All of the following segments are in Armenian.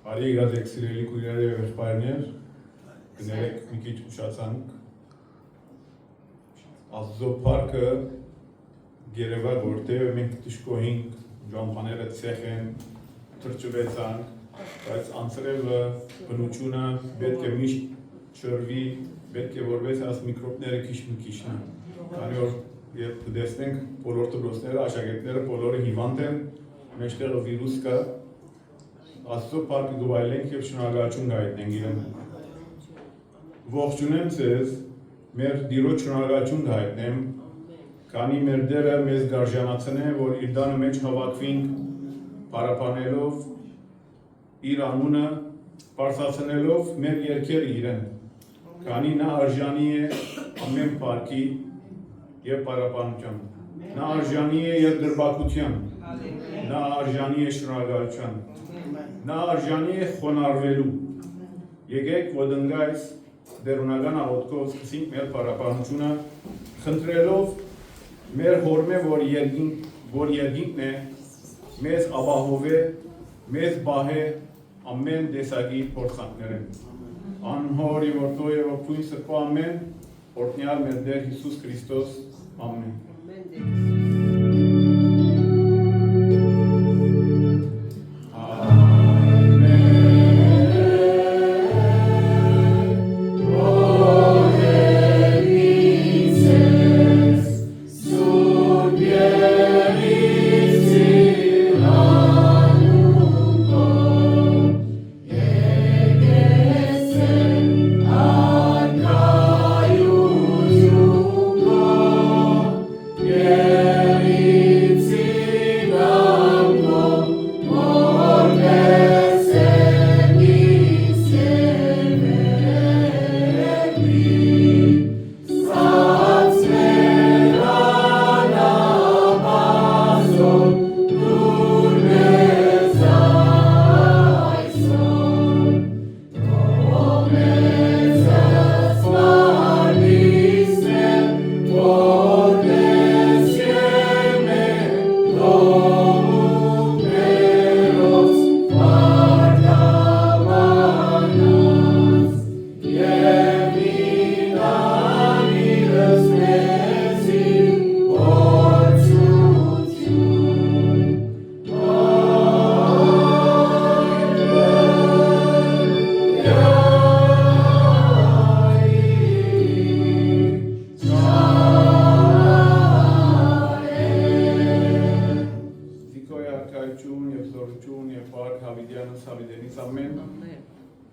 Արի եղած եք սիրելի քույրեր եւ եղբայրներ, կներեք մի քիչ ուշացանք։ Աստծո փառքը գերեվա որտեղ մենք դժկոհինք, ջամփաները ցեխ են, թրջվեցանք, բայց անցրևը բնությունը պետք է միշտ շրվի, պետք է որպես աս միկրոբները քիչ-քիչն են։ Քանի որ երբ կտեսնենք բոլոր դպրոցները, աշակերտները բոլորը հիվանդ են, մեջտեղը վիրուս կա, Աստծո փառքը գովայելենք եւ շնորհակալություն գայտնենք իրեն։ Ողջունեմ ձեզ, մեր Տիրոջ շնորհակալություն գայտնեմ, քանի մեր Տերը մեզ գարժանացնե, որ իր տանը մեջ հավաքվենք, պարապանելով իր անունը, բարձրացնելով մեր երգերը իրեն, քանի նա արժանի է ամեն փառքի եւ պարապանության, նա արժանի է երկրպագության, նա արժանի է շնորհակալության, նա արժանի է խոնարհվելու։ Եկեք ոդնգայս դերունական աղոթքով սկսենք մեր պարապանությունը, խնդրելով մեր հորմե, որ երկինքն է, մեզ ապահովե, մեզ բահե ամեն տեսակի փորձանքներեն։ Անհոր եւ Որդու եւ Որդու Սրբո ամեն, օրհնյալ մեր Տեր Հիսուս Քրիստոս ամեն։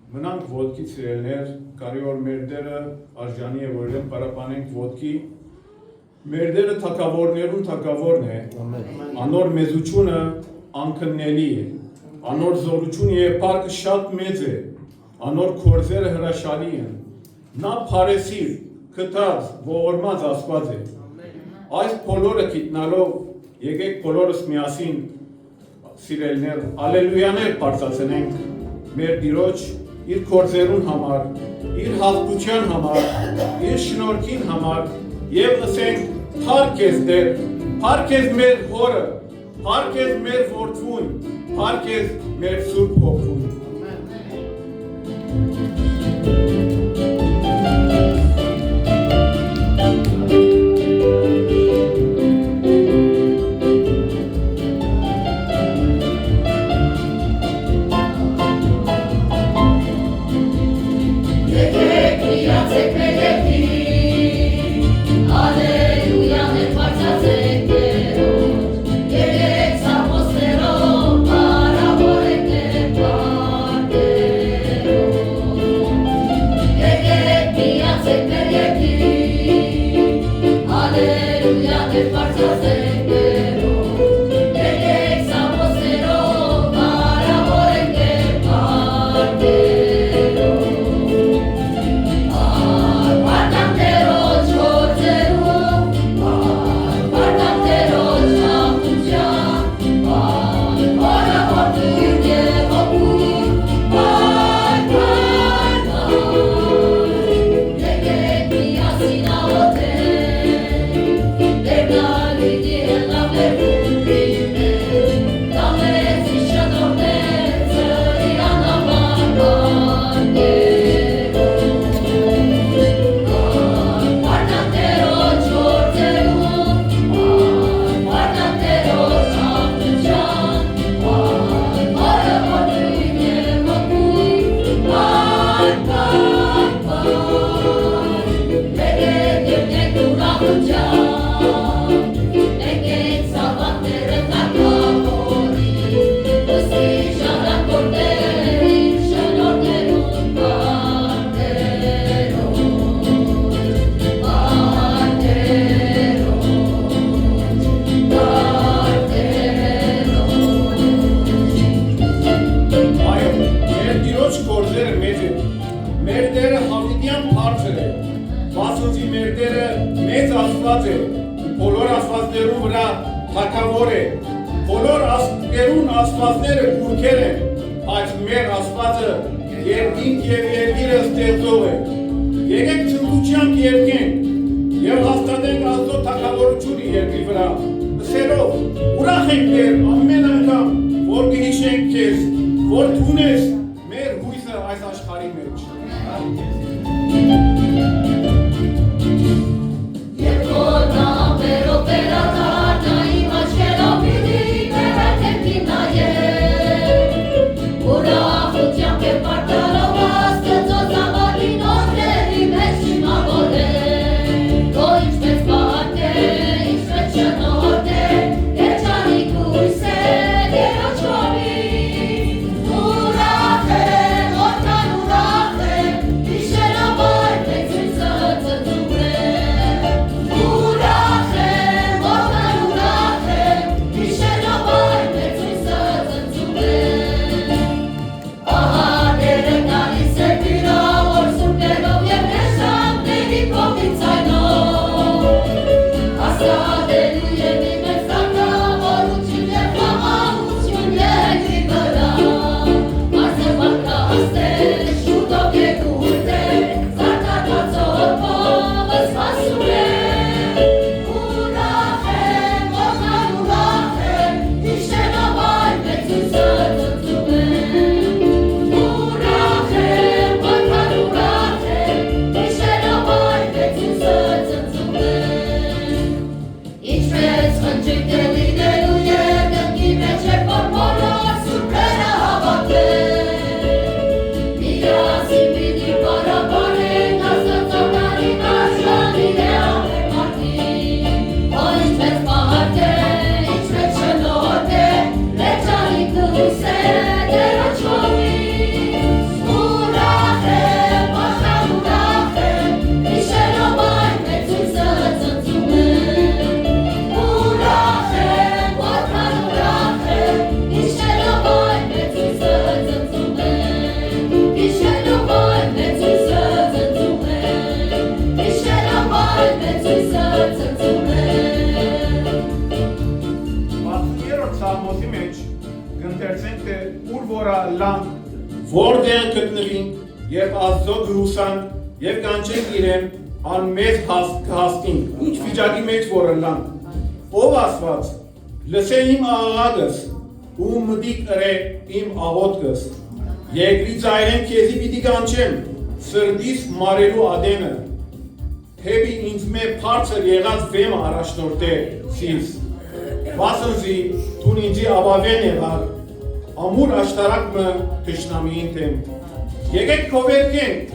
Մնանք ոտքի սիրելներ, կարի որ մեր Տերը արժանի է, որ իրեն պարապանենք ոտքի, մեր Տերը թագավորներուն թագավորն է, անոր մեծությունը անքննելի է, անոր զորությունը եւ փառքը շատ մեծ է, անոր գործերը հրաշալի են, նա փարեսիր, քթած, ողորմած Աստված է, այս բոլորը գիտնալով, եկեք բոլորս միասին սիրելներ, ալելույաներ բարձրացնենք մեր Տիրոջ իր գործերուն համար, իր հաղթության համար, իր շնորհքին համար եւ ասենք փառք ես Տեր, փառք ես մեր Հորը, փառք ես մեր Որդուն, փառք ես մեր Սուրբ Հոգուն։ Alleluia, մեր Տերը մեծ Աստված է, բոլոր աստվածներու վրա թագավոր է, բոլոր աստղերուն աստվածները կուրքեր են, բայց մեր Աստվածը երկինք և երկիրը ստեղծող է։ Եկեք ցնկությամբ երկենք և հաստատենք Աստծո թագավորությունը երկրի վրա, ասելով ուրախ ենք Տեր ամեն անգամ, որ կհիշենք քեզ, որ դու ես մեր հույսը այս աշխարհի մեջ։ Որտեղ գտնվենք եւ Աստծո գրուսանք եւ կանչենք իրեն անմեծ հաստինք ինչ վիճակի մեջ որ լանք ով Աստված լսե իմ աղաղակս ու մտիկ կրե իմ աղոթքս երկրի ծայրեն քեզի պիտի կանչեմ սրտիս մարելու ադենը թեպի ինձ մե բարձր եղած վեմը առաջնորդե սիս վասնզի դու ինձի աբավեն եղար ամուր աշտարակը թշնամիին թեմ եկեք քովերքենք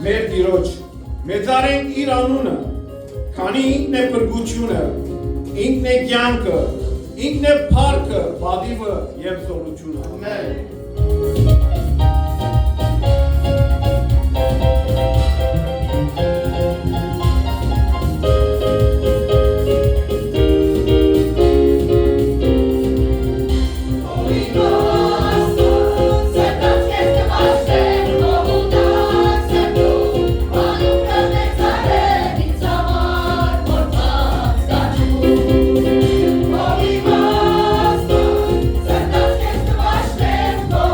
մեր Տիրոջ մեծարենք իր անունը քանի ինքն է փրկությունը ինքն է կյանքը ինքն է փառքը բադիվը եւ զորությունը ամեն Let's go.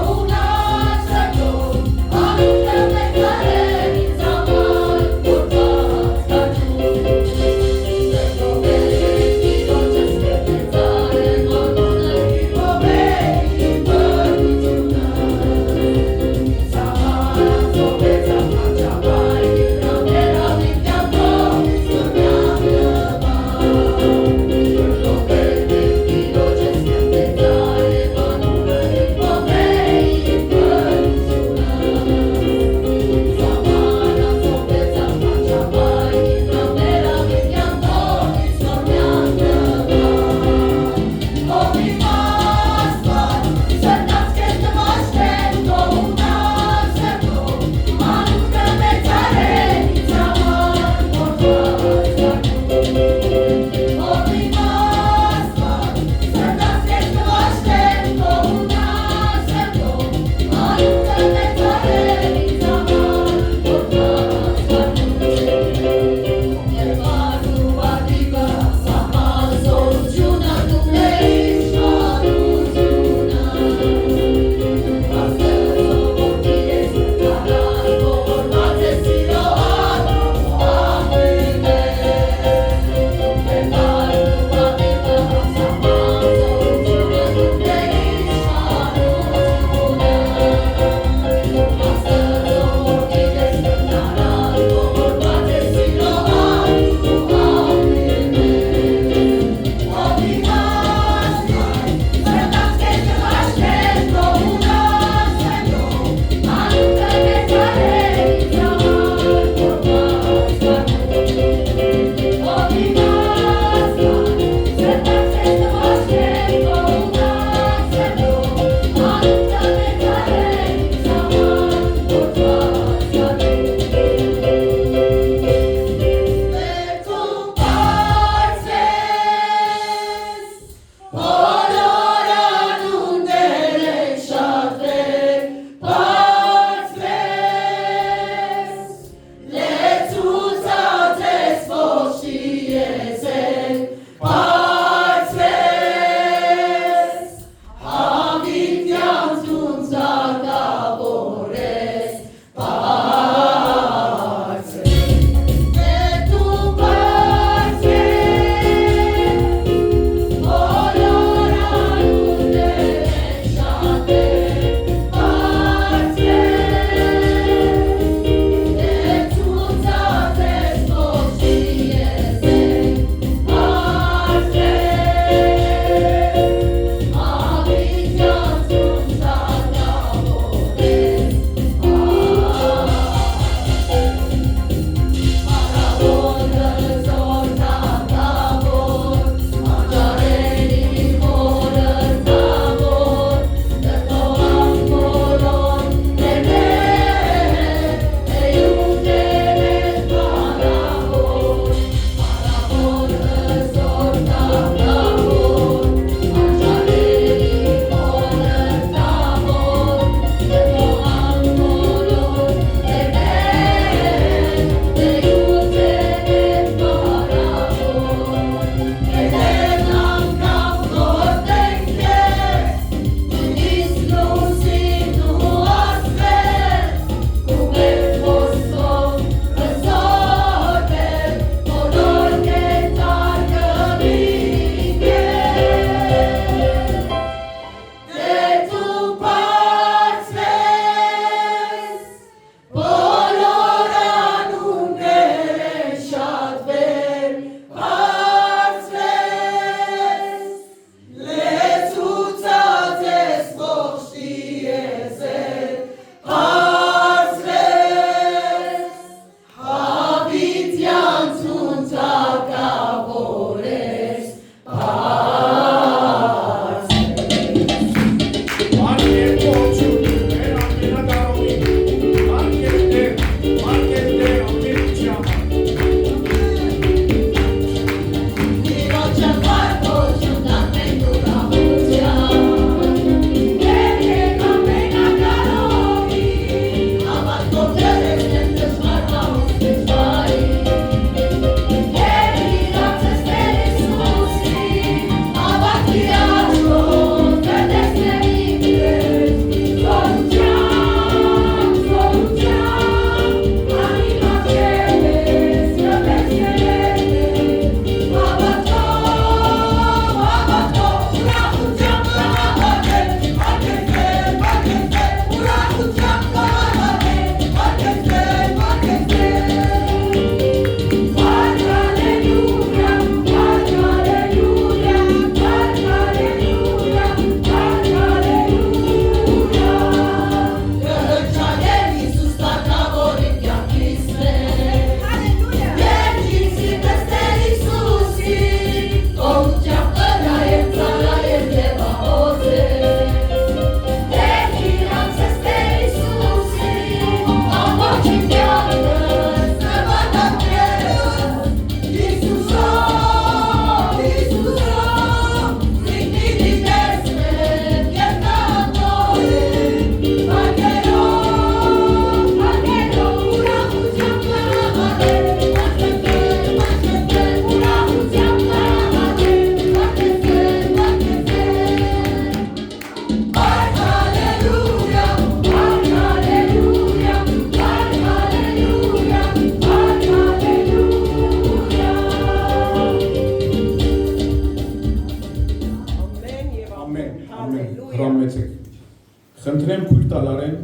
Խնդրեմ քույր տալարեն,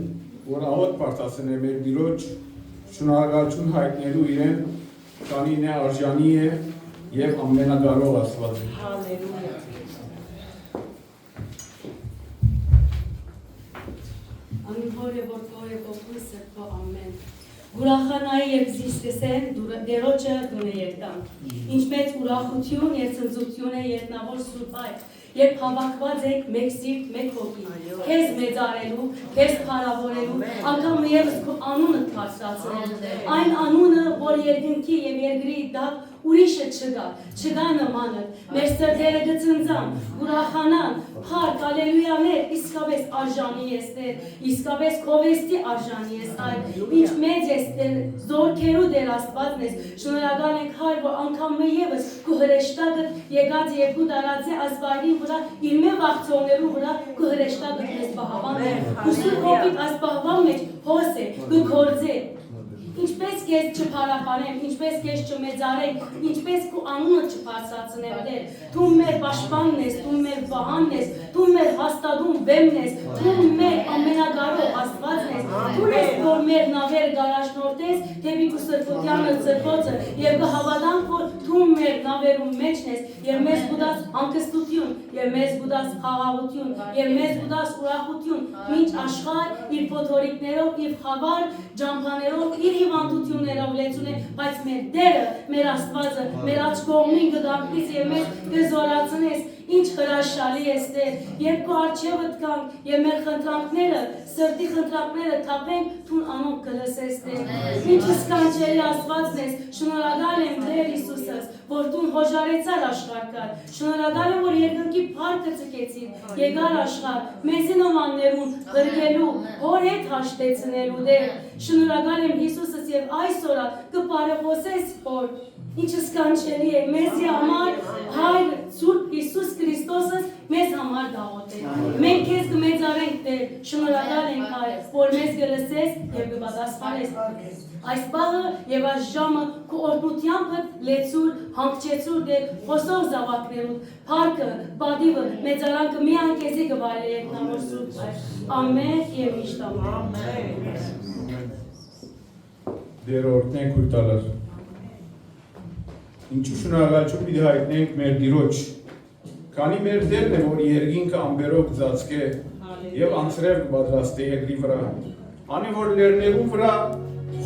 որ աղոտ պարտասն է մեր դիրոջ շնորհակալություն հայտնելու իրեն, քանի նա արժանի է եւ ամենագարող Աստված է։ Հալելույա։ Անիվոր է որ կողի սրբո ամեն։ Ուրախանայի երբ զիսկսեն դերոջը դուն է երտան։ Ինչպես ուրախություն և ծնծություն է երտնավոր սուրբ այր, երբ հավաքված եք մեկ սիրտ, մեկ հոգի, քեզ մեծարելու, քեզ փառավորելու, անգամ ևս քո անունը բարձրացնելու, այն անունը, որ երկնքի և երկրի տակ ուրիշը չկա նմանը, մեր սրտերը կծնծան, ուրախանան, փառք, ալելույաներ, իսկապես արժանի ես Տեր, իսկապես քո վեստի արժանի ես այր, ինչ մեծ ես Տեր, զորքերու Տեր Աստվածն ես, շնորհակալ ենք Հայր, որ անգամ ևս քո հրեշտակը եկած երկու տարածի ասպարի վրա, իր մեր վաղցողներու վրա քո հրեշտակը մեզ պահավան է, ու Սուրբ Հոգին այս պահվան մեջ հոս է, կգործե, ինչպես քեզ չփարապանեմ, ինչպես քեզ չմեծարեմ, ինչպես քո անունը չբարձրացնեմ Տեր, դու մեր պաշտպանն ես, դու մեր վահանն ես, դու մեր հաստատուն բեմն ես, դու մեր ամենագարող Աստվածն ես, դու ես որ մեր նավերը գարաշնորհես, դեպի քո սրբությանը ծրկոցը եւ կհավատանք որ դու մեր նավերում մեջն ես եւ մեզ գուտած անկստություն եւ մեզ գուտած խաղաղություն եւ մեզ գուտած ուրախություն, մինչ աշխարհ իր փոթորիկներով եւ խավար ջամփաներով իր հիվանդություններով լեցուն է, բայց մեր Տերը, մեր Աստվածը, մեր աջ կողմին կդամքից եւ մեզ կզորացնես, ինչ հրաշալի ես Տեր, երբ քո առջևդ կանք եւ մեր խնդրանքները, սրտի խնդրանքները թափենք, դու անոնք կլսես Տեր։ Ինչ սքանչելի Աստվածն ես, շնորհակալ եմ Տեր Հիսուսս, որ դու հոժարեցար աշխարհը, շնորհակալ եմ որ երկնքի փառքը ցկեցիր, եկար աշխարհ, մեզի նմաններուն գրկելու, հոր հետ հաշտեցնելու Տեր։ Շնորհակալ եմ Հիսուսս եւ այսօր կպարեխոսես որ ինչ սքանչելի է մեզի համար Հայր Սուրբ Հիսուս Քրիստոսը մեզ համար դաղոտ է։ Մենք քեզ կմեծարենք Տեր, շնորհակալ ենք Հայր, որ մեզ կլսես եւ կպատասխանես։ Այս բաղը եւ այս ժամը քո օրհնությամբ լեցուր, հանգչեցուր Տեր, խոսող զավակներուն, փառքը, բադիվը, մեծարանքը միայն քեզի կվայելի երկնավոր Սուրբ Հայր։ Ամեն եւ միշտ ամեն։ Դեր օրհնենք քույր տալար։ Ինչու շնորհակալություն պիտի հայտնենք մեր Տիրոջ, քանի մեր Տերն է, որ երկինքը ամբերով կծածկե եւ անձրև կպատրաստի երկրի վրա, անի որ լեռներում վրա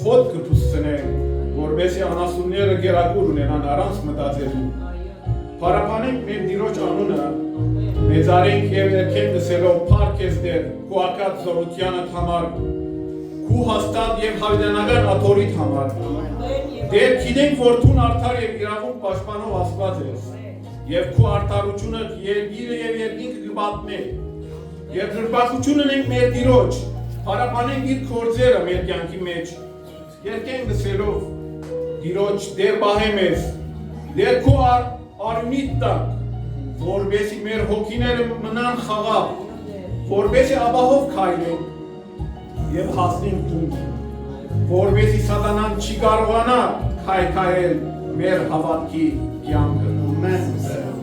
խոտ կթուսնե, որպեսզի անասունները գերակուր ունենան առանց մտածելու։ Փառաբանենք մեր Տիրոջ անունը, մեծարենք եւ երգենք լսելով փառք ես Տեր, քո ակած զորությանդ համար, քո հաստատ եւ հավիտենական աթոռիդ համար։ Դեր գիտենք, որ դու արդար եւ իրավունք պաշտպանող Աստված ես, եւ քո արդարությունը երկիրը եւ երկինքը կպատմի։ Եվ դրբախություն ունենք մեր Տիրոջ, փառաբանենք իր գործերը մեր կյանքի մեջ։ Երկենք լսելով Տիրոջ դեր բահե մեզ, դեր քո արյունիդ տակ, որպեսզի մեր հոգիները մնան խաղաղ, որպեսզի ապահով քայլենք եւ հասնենք տուն, որպեսզի սատանան չի կարողանա քայքայել մեր հավատքի կյանքը։ Ամեն։ Oh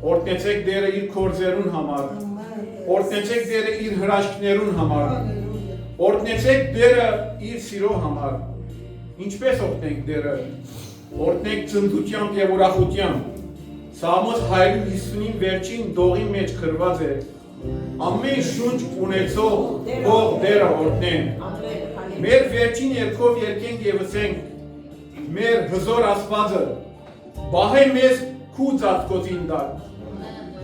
Օրտնեցեք դերը իր կորձերուն համար, օրտնեցեք դերը իր հրաշքներուն համար, օրտնեցեք դերը իր սիրո համար, ինչպես օրտնենք դերը, օրտնենք ծննդությամբ և ուրախությամբ, Սաղմոս 150-ին վերջին դողի մեջ կրված է, ամեն շունչ ունեցող ող դերը օրտնեն, մեր վերջին երկով երկենք և ասենք, մեր հզոր ասվածը, բահե մեզ քու ծածկոցին դար,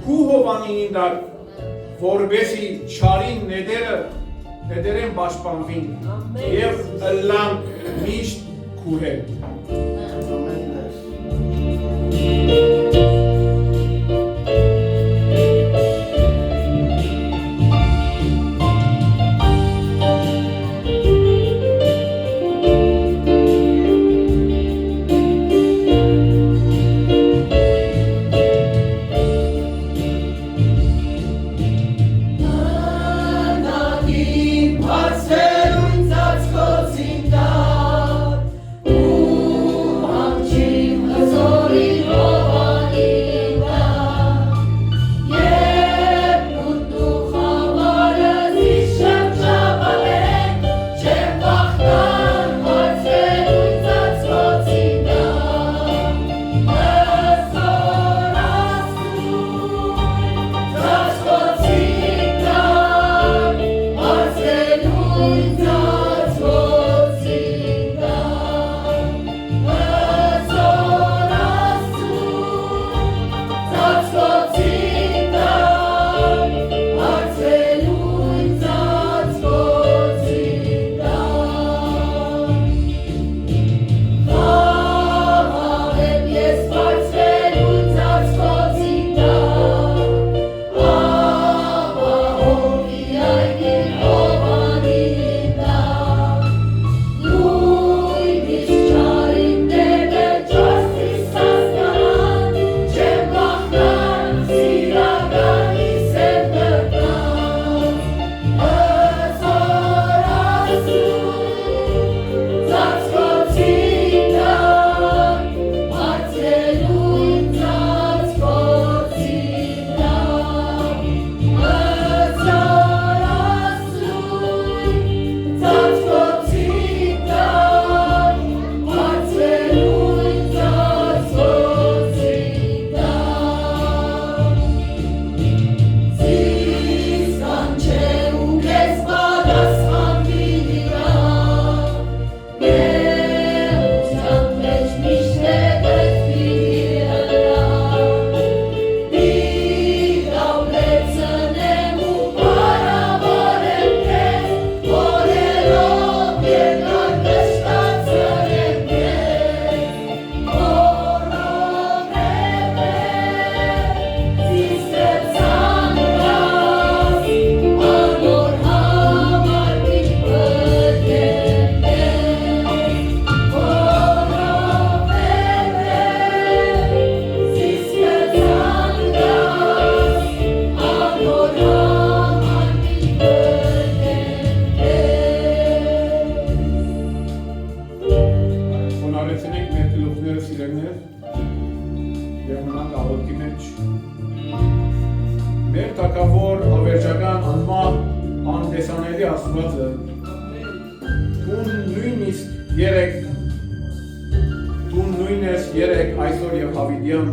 քու հովանին դար, որբեսի չարին նեդերեն բաշպանվին և ըլլան միշտ քու հետ։ Մեր տակավոր ավերջական անմահ անտեսանելի Աստվածը Տուն նույնես երեք այսօր և հավիդյան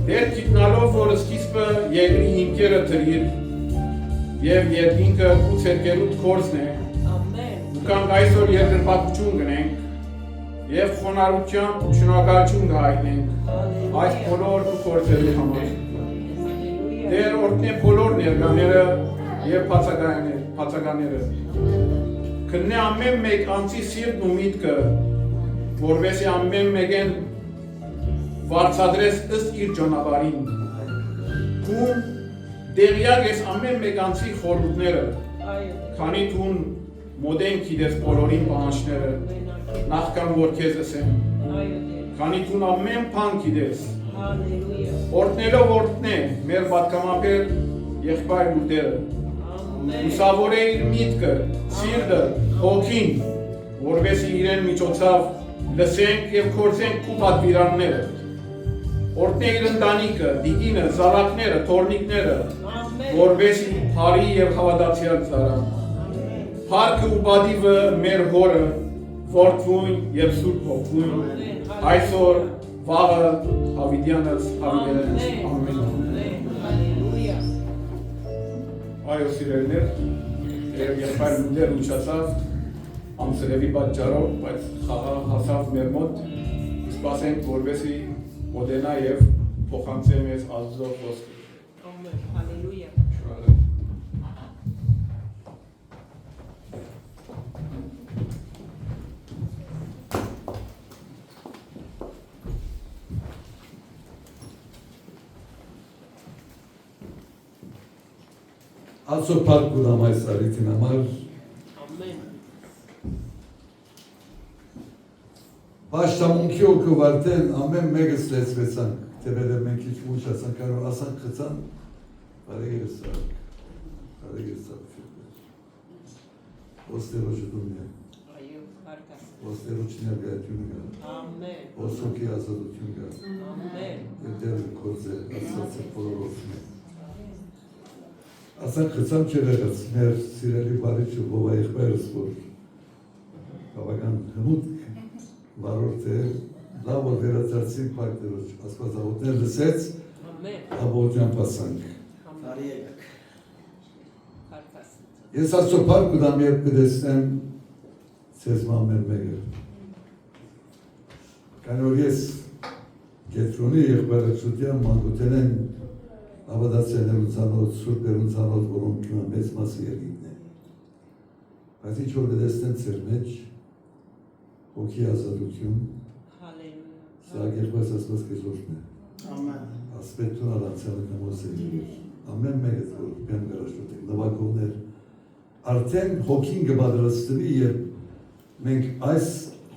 Դեր գիտնալով, որ սկիզբը երկրի հիմքերը դրիր և երկինքը ու ցերկերուտ կորձն է ու կանք այսօր երկրպագություն գնենք և խոնարհությամբ շնորհակալություն կհայտնենք այս բոլոր ու կորձերի համար Դեր օրհնե բոլոր ներկաները և բացականները Քննե ամեն մեկ անձի սիրտն ու միտքը որովհետև ամեն մեկեն վարձատրես ըստ իր ճանապարհին Դու դեղյակ ես ամեն մեկ անձի խորհուրդները քանի դու մոդեն գիտես բոլորին բանջները նախքան որ քեզ ասեմ քանի դու ամեն բան գիտես Օրհնելով օրհնե մեր պատգամաբեր եղբայր լուտերը Ուսավորե իր միտքը, սիրտը, հոգին, որովհետև իրեն միջոցով լսենք և կործենք քու պատվիրանները օրհնե իր ընտանիքը, դիգինը, զավակները, թորնիկները, որբեսի բարի եւ հավատացյալ ծառան։ Փառքը ու բադիվը մեր հորը, որդուն եւ Սուրբ Հոգուն, այսօր, վաղը, հավիտյանս, հավիտյանս, ամեն։ Այո, սիրելիներ, եւ եղբայրներ ուշացավ ամսրևի պատճառով, բայց խաղը հասավ մեր մոտ, սպասենք, որպեսզի մոտենա եւ փոխանցե մեզ Աստծո խոսքը։ Ամեն, հալելույա։ Աստծո փառք ունեմ այս արիթին համար։ Ամեն։ Պաշտամունքի օգով արդեն ամեն մեկը ստեցվեցանք, թեպետ մենք ինչ ուշացանք, կարող ասանք խցան, բարեգերսակ, ոստերոջը դումնյա, Այո, հարկաս։ ոստերոջն երգայություն գա, Ամեն։ ոստոքի ազատություն գա, Ամեն։ և դեր կորձ է, աստացը պորորոսն է։ Ասանք խցան չեր եղած, մեր սիրելի բարիչը բովա եղբայրս, որ բավական հմուտ վարորդ է, լավ որ վերացարցին պարկներոջ, ասպազաղոտներ լսեց, աբողջան պասանք։ Ես աստո պարկ ուդամ երբ կդեսնեմ ծեզման մեր մեկը։ Կան որ ես գետրոնի եղբայրացության մանգուտել են ավադացիաներու ծանոտ, սուրպերուն ծանոտ, որոնք մեծ մասը երգիքն է։ Բայց ինչ որ կդեսնեմ ծեր մեջ, հոգի ազատություն, սա գերբաց ասված կեզորդն է։ Ասպետուն առանցյալը կամոս է երգեր։ Ամեն մեկը որ բեմ գրաշոտ եք, նվակողներ, արդեն հոգին կբադրաստվի, երբ մենք այս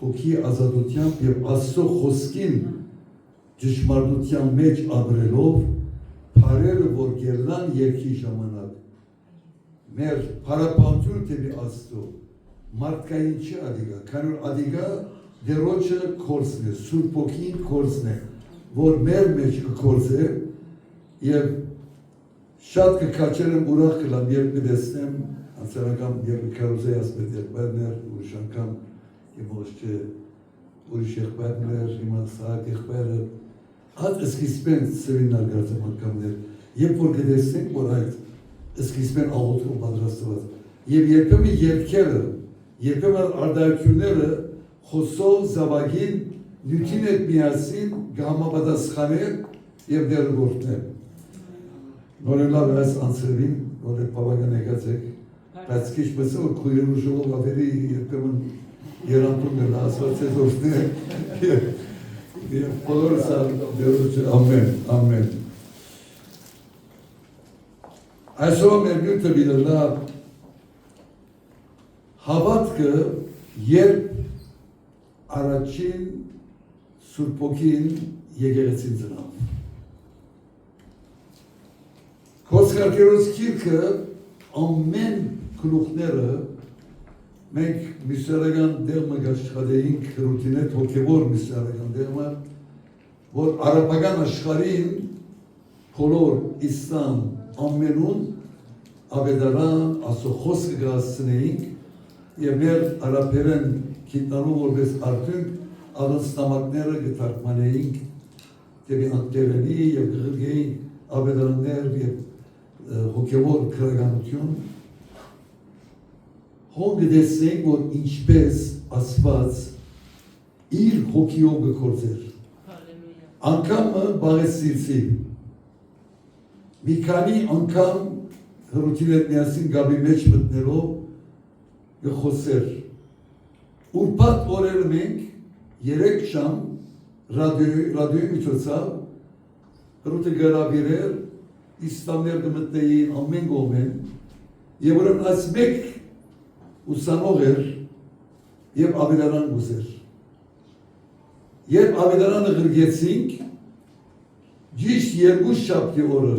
հոգի ազատությամբ և աստծո խոսքին ճշմարտության մեջ ապրելով փարերը, որ գերլան երկի ժամանակ, մեր փարապանություն թեպի աստծո, մարդկային չի ադիգա, քան որ ադիգա դերոջը կորձն է, Սուրբ Հոգին կորձն է, որ մեր մեջ կկորձ է, և շատ կքաչեր եմ ուրախ կլամ, երբ կդեսնեմ, անցարական երբ կկարուզեի ասպետ եղբայրներ, ուրիշ անգամ, իմ ոչչե ուրիշ եղբայրներ, իմ սահակ եղբայրը, Այդ սկիզբեն սրին արգարձեմ անգամներ, երբ որ կդեսնենք, որ այդ սկիզբեն աղոթում պատրաստված, և երբեմն երգերը, երբեմն արդայությունները խոսով զավագին նյութին հետ միասին կհամապատասխանել և դերը գործնել։ Նորեն լավ այս անցրևին, նորեն բավական եկած եք, բայց քիչ բսը, որ քույրերու ժողով ավերի երբեմն երանտում են ասված է գործնել, և բոլորս դերոջը, ամեն։ Այսօր մեր նյութը վիլնա հավատքը, երբ առաջին Սուրբ Հոգին եկեղեցին ծնավ։ Խոսքարկերոց գիրքը ամեն գլուխները մենք միսիոներական դեղմը աշխատեինք ռուտինետ հոգևոր միսիոներական դեղմը, որ արաբական աշխարհին բոլոր իսլամ ամենուն ավետարան, աստծո խոսքը կհասցնեինք և մեր արաբերեն գիտնալու որպես արդյունք առանց նամակները կթարգմանեինք դեպի անգլերենի և կղրգեինք ավետարաններ և հոգևոր քրականություն հոն կդեսնենք, որ ինչպես ասված իր հոգիով կգործեր։ Անգամը բաղեցիցի։ Մի քանի անգամ հրութին հետ միասին գաբի մեջ մտնելով կխոսեր։ Ուրբաթ օրերը մենք 3 ժամ ռադիոյի միջոցով հրութը գրավիրեր, իսլամներ կմտնեին ամեն կողմեն, և ուրեմն այս մեկ ուսանող էր և ավետարան գուզեր։ Երբ ավետարանը գրգեցինք, ճիշտ 2 շաբթի օրը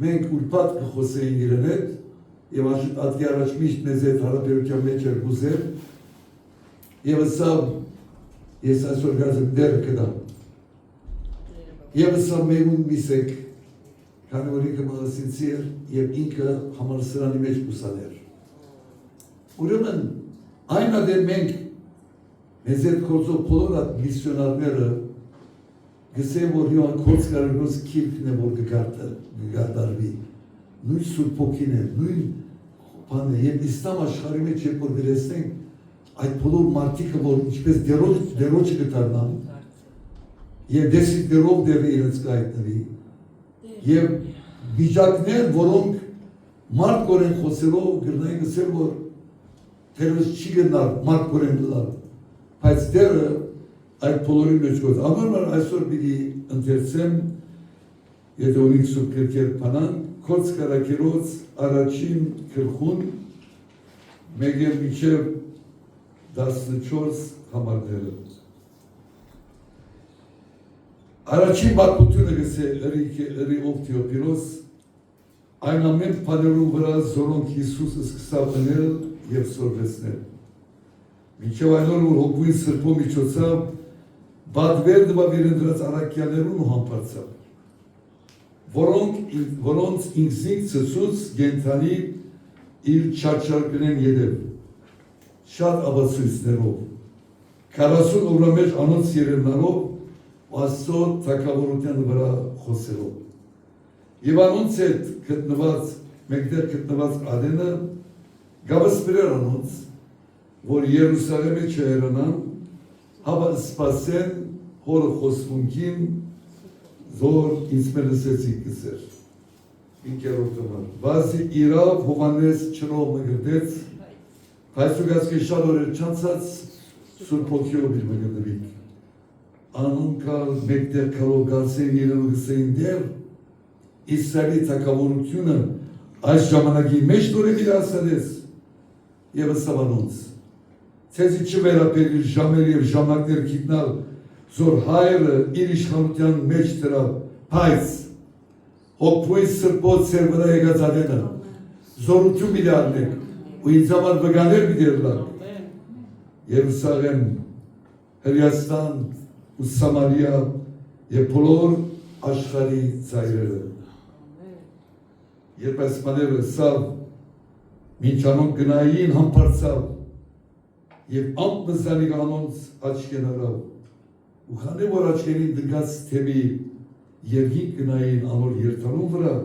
մենք ուրբաթ կխոսեինք իրեն հետ և ատկի առաջ միշտ մեզ հետ հարաբերության մեջ էր գուզեր և ասավ ես այսօր գազեմ դերը կդամ։ Եվ սա մեղուն միսեք, քանի որ ինքը մաղասինցի էր և ինքը համալսարանի մեջ ուսաներ։ Ուրեմն, այն ադեն մենք մեզ այդ կործով բոլոր այդ միսյոնարները գսեն, որ հիվան կորց կարևորոս կիրքն է, որ գգարտարվի, նույն սուրբ ոգին է, նույն բան է, և իսլամ աշխարհի մեջ երբ որ վերեցնենք այդ բոլոր մարդիկը, որ ինչպես դերոջը կդառնան, և դեսիդերով դերը իրենց կայտնվի, և վիճակներ, որոնք մարդ կորեն խոսելով գրնային գսել, որ թերվս չի գնար, մարդ կորեն գլար, բայց դերը այդ բոլորի մեջ գոց։ Ամեն այսօր պիտի ընթերցեմ, եթե ունիք սուրբ գրքեր փանան, Քորձ կարակերոց առաջին գլխուն, մեկ էլ մինչև 14 համարները։ Առաջին բացությունը գսե ըրի ով Թեոփիլոս, այն ամեն բաներու վրա զորոնք Հիսուսը սկսավ դնել և սորվեցնել։ Մինչև այն օր, որ հոգվին սրբո միջոցավ, բադվեր դվավ իրնդրած առակյաներուն ու համպարծավ, որոնց ինքզինք ծծուց գենթանի իր չարչարկնեն ետև, շատ աբացույցներով, 40 օրվա մեջ անոնց երևնարով, Աստծո թագավորության վրա խոսելով։ Եվ անոնց հետ գտնված, մեկտեղ գտնված ադենը գավսպրեր անոնց, որ Երուսաղեմի չհերանան, հավա սպասեն հորը խոսվունքին, զոր ինձմել լսեցիք գսեր։ Ինքերորդ համար։ Վազի իրավ Հովանես չնով մգրդեց, բայց ուգացկի շատ օրեր չանցած սուրբ ոգիով իր մգրդվիք։ Անունքալ մեկտեղ կալով գարսեն իրեն գսեին դեր, Իսրայելի թագավորությունը այս ժամանակի մեջ նորեւի ասades եւ սավանոնց։ Ցեզի չվերապերիր ժամեր եւ ժամանակներ գիտնալ, զոր հայրը իր իշխանության մեջ դրա, բայց հոգվույն սրբոց սեր վրա եկած ադենը, զորություն մի դառնեք, ու ինձ համար վգաներ մի դերլակ, Երուսաղեմ, Հրեաստան, ու Սամարիա և բոլոր աշխարհի ծայրերը։ Երբ այս բաները սավ, մինչ անոնք գնային համբարձավ և ամպմզանիկ անոնց աչքեն արավ, ու քանի որ աչքերին դգած թեմի երկինք գնային անոր երթանուն վրա,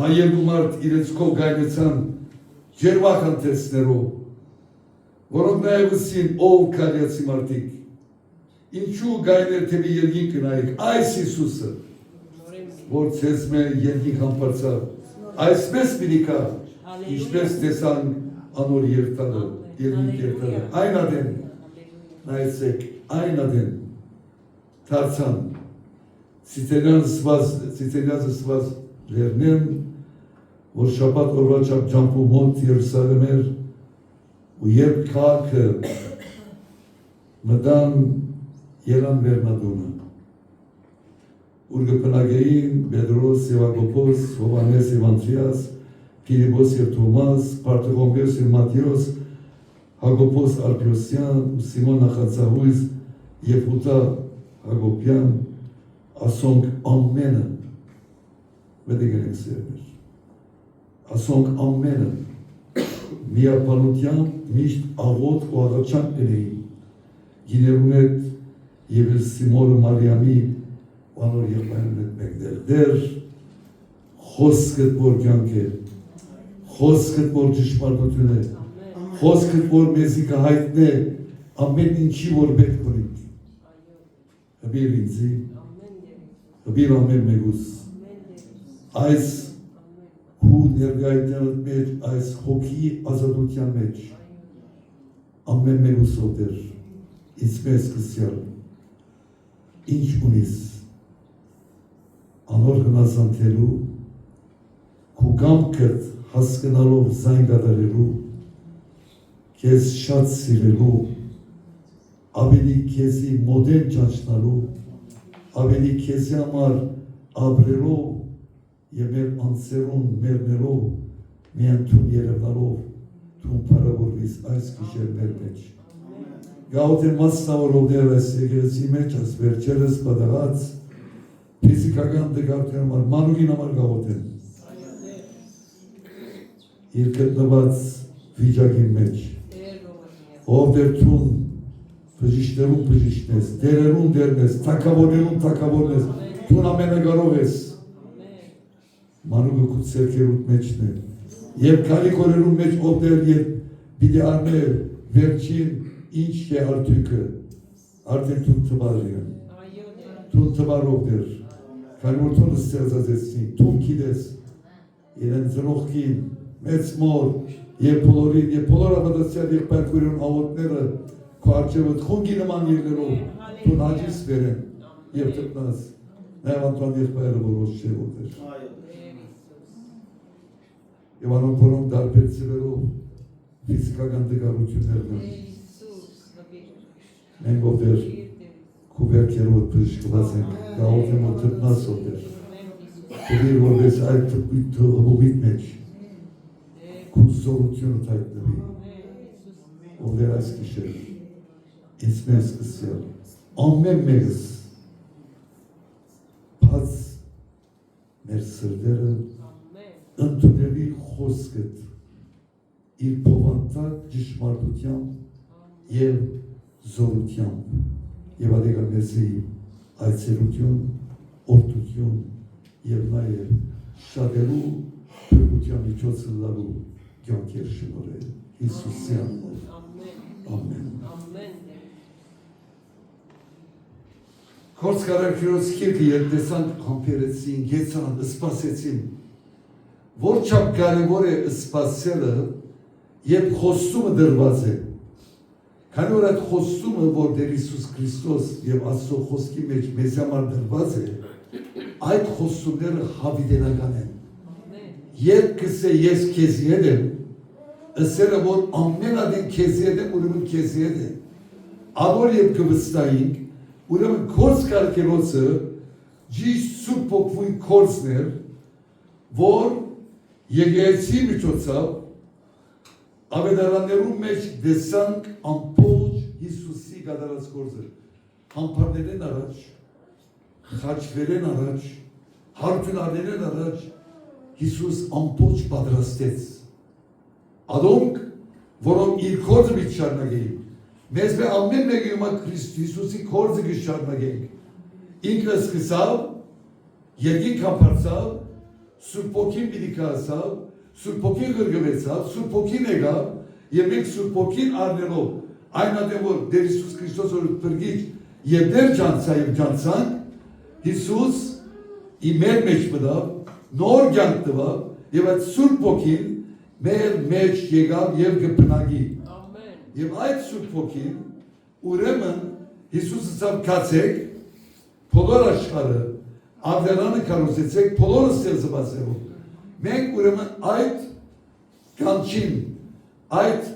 այն երկու մարդ իրենց կով գայնեցան ջերվակ անթերցներով, որոնք նաև ըսին ով քարյացի մարդիկ, ինչու գայներ թեպի երկինք գնայիք, այս Հիսուսը, որ ցեզ մեր երկինք համբարձավ, այսպես պիտի կա, ինչպես տեսան անոր երթանը, երկինք երթանը, այն ադեն, նայեցեք, այն ադեն, թարցան, Սիցելյան զսված լերնեմ, որ շաբաթ օրվա չապ ջամպու մոտ Երուսաղեմ էր, ու երբ քաղաքը մտան Ելան Վերնադոնը, ուր գպնագեին Պետրոս և Հակոբոս, Հովանես և Անդրեաս, Փիլիպոս և Թոմաս, Պարտղոմեոս և Մատթեոս, Հակոբոս Ալփիոսյան ու Սիմոն նախածահույս և Հուդա Հակոբյան, ասոնք ամենը, պետք է սերներ, ասոնք ամենը միապանությամբ միշտ աղոտ ու աղաչանք կնեին, գիներունետ և Սիմոն Մարիամի անոր եղբայրն հետ մեկներ, դեր խոսքդ որ կյանք է, խոսքդ որ ճշմարտություն է, խոսքդ որ մեզի կհայտնե ամեն ինչի որ պետք ունի, հբիր ինձի, հբիր ամեն մեկուս, այս հու ներգայության մեջ, այս հոգի ազատության մեջ, ամեն մեկուսով դեր, իսպես կսյալ, ինչ ունիս, անոր հնազանդելու, քու կամքդ հասկնալով զայն կատարելու, քեզ շատ սիրելու, ավելի քեզի մոդել ճանչնալու, ավելի քեզի համար ապրելով և մեր անձերուն մերնելով, միան թուն երևնալով, թուն պարավորվիս այս գիշեր մեր մեջ։ Գաղութ է մասնավորով դեր այս եկեղեցի մեջ, այս վերջերս պատաղած, Ֆիզիկական դգարտության համար, մանուկին համար գաղութեն։ Իր գտնված վիճակի մեջ, ով դեր թուն բժիշկներուն բժիշկնես, դերերուն դերնես, թակավորներուն թակավորնես, թուն ամենագարով ես, մանուկը կուտ սերքերուտ մեջն է, և կալիկորերուն մեջ ով դեր ետ պիտի արներ վերջին ինչ է արդյունքը, արդեն թուն թվարի են, թուն թվարով դեր, քանի որ թունը ստեղծածեցնի, թուն կիդես, իրեն ծնողքին, մեծ մոր, և բոլորին, և բոլոր ավադացյալ եղբայրքորին ավոտները քո արջևը խունգի նման եղներով թուն հաջիս վերեն և տրտնաս, նաև անտուան եղբայրը որոշ չէ ոտեր։ Եվ անոնք որոնք դարբեր ծվերով ֆիզիկական դգարություններն են։ Մենք ոտեր կուբերքերով բժշկված ենք, գաղոտ եմ որ տրտնաս ոտեր։ Դիր որպես այդ հովիտ մեջ կուզորությունը թայտնվի, ով դեր այս կիշեր, ինձ մեր սկսյալ, ամեն մեղս, պաց մեր սրդերը, ընդունելի խոսքըտ, իր փովանտակ ճշմարտությամբ և զորությամբ, և ադեկա մեզի այցելություն, օրդություն և նաև շատելու փրկության միջոցը լավու կյանքեր շնորհել Հիսուսի անունով։ Ամեն։ Քորձ կարակիրոց քիրքը երբ տեսանք համբերեցին, գեցան, սպասեցին, որ չափ կարևոր է սպասելը, երբ խոստումը դրված է, քանի որ այդ խոստումը, որ դեր Հիսուս Քրիստոս և Աստծո խոսքի մեջ մեզ համար դրված է, այդ խոստումները հավիտենական են։ Երբ կսե ես քեզի հետ եմ, ըսերը որ ամենադին քեզի հետ եմ, ուրեմն քեզի հետ եմ։ Ավոր երբ կվստահենք, ուրեմն քորձ կարգելոցը ճիշտ սուրբ ոգվույն քորձն էր, որ եկեղեցի միջոցով ավետարաններու մեջ դեսանք ամբողջ Հիսուսի կատարած գործը, համբարներեն առաջ, խաչվերեն առաջ, հարդյունարներեն առաջ Հիսուս ամբողջ պատրաստեց։ Ադոնք, որոնք իր կործը միտ շարնագեին, մեզ բե ամեն մեկի ումա Հիսուսի կործը գշարնագենք։ Ինքը սկսավ, երկին կապարցավ, Սուրբոքին պիտիկասավ, Սուրբոքին գրգվեցավ, Սուրբոքին եկավ, և մենք Սուրբոքին արնելով, այն ադեմ որ դեր Հիսուս Քրիստոս որ պրգիչ և դեր ջանցա և ջանցանք, Հիսուս ի մեր մեջ մտավ, նոր կյանք տվավ, և այդ Սուրբ Ոգին մեր մեջ եկավ և կբնակի։ Եվ այդ Սուրբ Ոգին ուրեմն Հիսուսը ցավ կացեք, բոլոր աշխարհը, ավերանը կարուսեցեք, բոլորը ստեղծվածերով։ Մենք ուրեմն այդ կանչին, այդ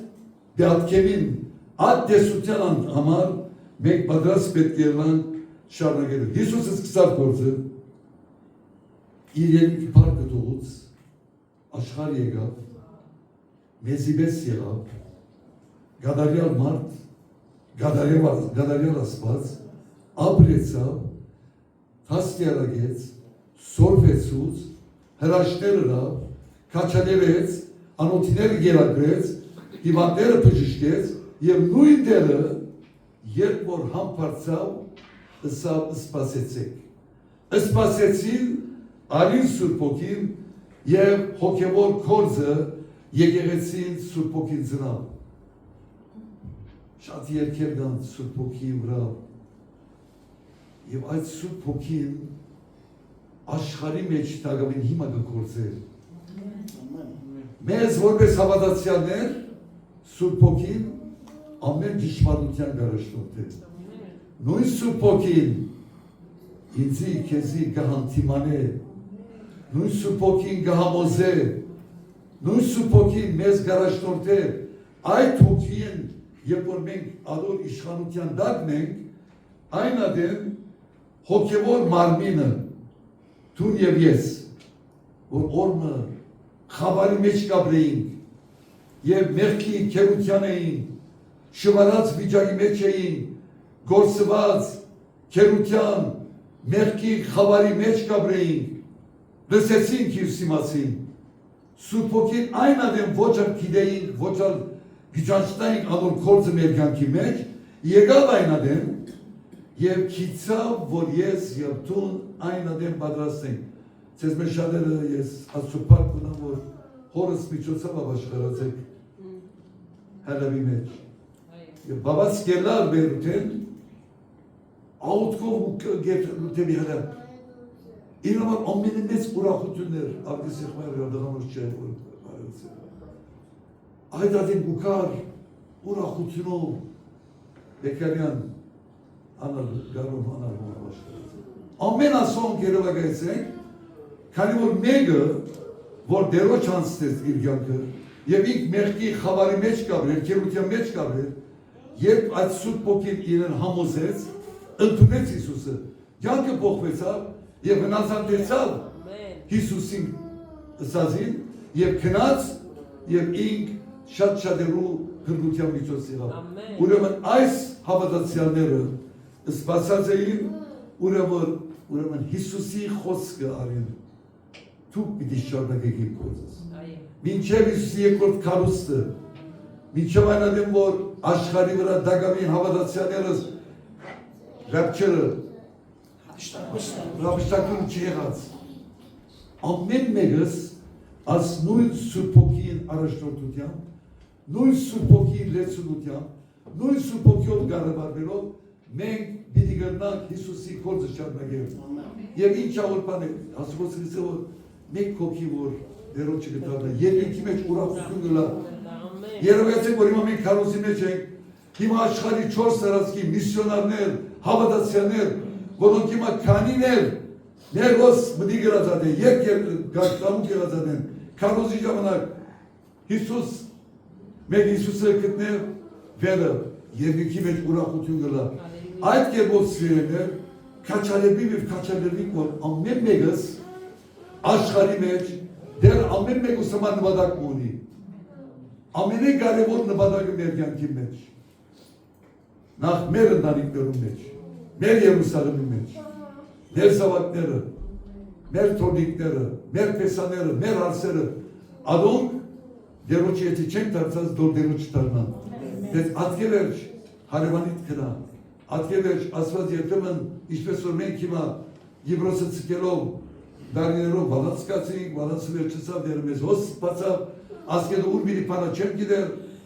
դատքևին, այդ տեսության համար մենք պատրաստ պետք է ելանք շարունակելու։ Հիսուսը սկսավ գործը, իր երկի փառքը թողուց, աշխարհ եկավ, մեզի պես եղավ, գադարյալ մարդ, գադարյալ Աստված, ապրեցավ, հաստիարագեց, սորվեցուց, հրաշներ ըրավ, քաչաներեց, անոթիները գերագրեց, հիվանդները բժշկեց, և նույն դերը, երբ որ համբարձավ, ըսավ սպասեցեք։ Սպասեցին Արին Սուրբ Ոգին և հոգևոր կորձը եկեղեցին Սուրբ Ոգին ծնավ։ Շատ երկեր կան Սուրբ Ոգի վրա, և այդ Սուրբ Ոգին աշխարհի մեջ թագավին հիմա կգործել։ Մեզ որպես հավատացյալներ Սուրբ Ոգին ամեն ճշմարտության գարաշտորթել։ Նույն Սուրբ Ոգին ինձի քեզի կհանդիմանե, նույն Սուրբ Ոգին կհամոզե, նույն Սուրբ Ոգին մեզ գարաշտորթե, այդ հոգին, երբ որ մենք ադոր իշխանության դակն ենք, այն ադեմ հոգևոր մարմինը, թուն և ես, որ օրմը խավարի մեջ կապրեինք, և մեղքի քերության էինք, շվարած վիճակի մեջ էինք, գործված քերության, մեղքի խավարի մեջ կաբրեին, լսեցին Հիսուսի մասին, Սուրբ Հոգին այն ադեմ ոչ ալ գիտեին, ոչ ալ գիճանչտային անոր կորձը մեր կյանքի մեջ, եկավ այն ադեմ, եւ քիծավ, որ ես եւ տուն այն ադեմ պատրաստենք։ Ձեզ մեր շատերը ես աստուպար կունամ, որ հորս միջոցով ապաշխարացեք հալավի մեջ։ Եվ բաբաց կելար բերութեն, աուտքով ու գետլութեմի հալավ։ Իրոմար ամենի մեծ ուրախություններ, աղգիս եղմայր դղանոց չէ, այդ ադին գուկար ուրախությունով Բեկարյան անալ գարում անալ հոնավաշկարացել։ Ամեն ասոն գերովագայցենք, քանի որ մեկը, որ դերոջ անցնեց իր կյանքը, եւ ինք մեղքի խավարի մեջ կաբրեր, քերության մեջ կաբրեր, երբ այդ Սուրբ Հոգին իրեն համոզեց, ընդունեց Հիսուսը, կյանքը փոխվեցավ եւ հնազանդեցավ Հիսուսին ըսածին եւ քնած եւ ինք շատ-շատերու գրգության միջոց եղավ։ Ուրեմն այս հավատացյալները սպասած էին, ուրեմն Հիսուսի խոսքը արին, դուք պիտի շարունակեք իմ գործս։ Մինչև Հիսուսի երկրորդ քարոստը, մինչև այն ադեմ, որ աշխարհի վրա դագավին հավատացյալներս ռապչերը ռապշտակուն չեղած, ամեն մեկս աս նույն Սուրբ Հոգին առաջնորդությամբ, նույն Սուրբ Հոգին լեցունությամբ, նույն Սուրբ Հոգիով գարեվարվելով, մենք պիտի գտնանք Հիսուսի գործը շարունակել։ Եվ ինչ աղորպան է, ասում որ մեկ հոգի որ դերոջը գտարն է, երկինքի մեջ ուրախություն գլա։ Երևեցեք, որ հիմա մենք քարոզի մեջ ենք, հիմա աշխարհի 4 տարածքի միսիոնարներ, հավատացյալներ, որոնք հիմա քանիներ, ներոս մտի գրածած են, գարկամուկ եղածած են, քարոզի ժամանակ Հիսուս, մեկ Հիսուսը գտնել վերը, երկինքի մեջ ուրախություն գլա։ Այդ կերպով սիրելիներ, քաչալեբի և քաչալեբի, որ ամեն մեկս աշխարհի մեջ դեռ ամեն մեկուս համար նպատակ ունի։ Ամենակարևոր նպատակը մեր կյանքի մեջ։ Նախ մեր ընտանիքներում մեջ, մեր Երուսաղեմի մեջ, մեր զավակները, մեր թորնիկները, մեր փեսաները, մեր հարսերը, adonk դերոջի եթե չենք դարձած դոր դերոջ դառնան։ Դες ատկերջ հարևանիդ կնա, ատկերջ ասված երբեմն ինչպես որ մենք հիմա Եվրոսը ցկելով դարիներով բալանսկացինք, բալանսը վերջացավ դերը մեզ հոս բացավ, ասկեդը ուր միրի պանա չեմ գիտեր,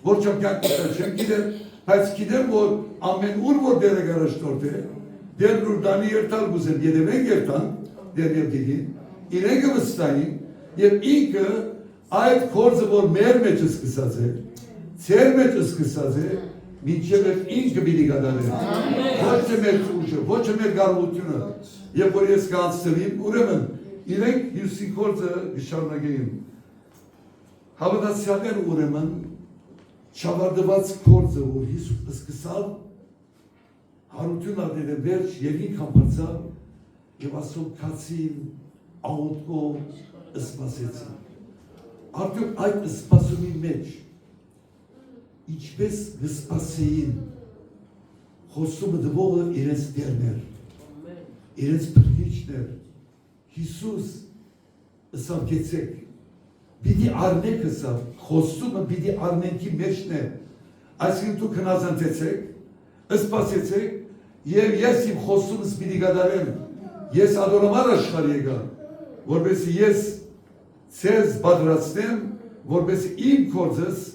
որ չեմ կյանք չեմ գիտեր, բայց գիտեմ որ ամեն ուր որ դերը գարաշտորդ է, դեր նուր դանի երտալ գուզեմ, ետևենք երտան, դեր և դիգին, իրենքը վստային, և ինքը այդ կորձը որ մեր մեջ սկսած է, ծեր մեջ սկսած է, մինչև ինքը բիդի գադար է, ոչ է մեր ուժը, ոչ է մեր գարողությունը, և որ ես կանցնվիմ, ուրեմն, իրենք Հիսուսի կորձը գշարնագեին։ Հավատացյալներ ուրեմն, չավարդված կորձը, որ Հիսուս սկսավ, հարություն ադել է վերջ և ինք համբարձավ, և ասում կացին, աղոտքով սպասեցին։ Արդյոք այդ սպասումի մեջ, ինչպես գսպասեին, խոսումը դվողը իրենց դերներ, իրենց պրգիչներ, Հիսուս ըսավ գեցեք, բիդի արնեք ըսավ, խոսումը բիդի արնենքի մեջն է, այսինքն դուք հնազանդեցեք, սպասեցեք, և ես իմ խոսումս բիդի գադարեմ, ես ադորամար աշխարհ եկա, որպեսզի ես ցեզ պատրաստեմ, որպեսզի իմ կորձս,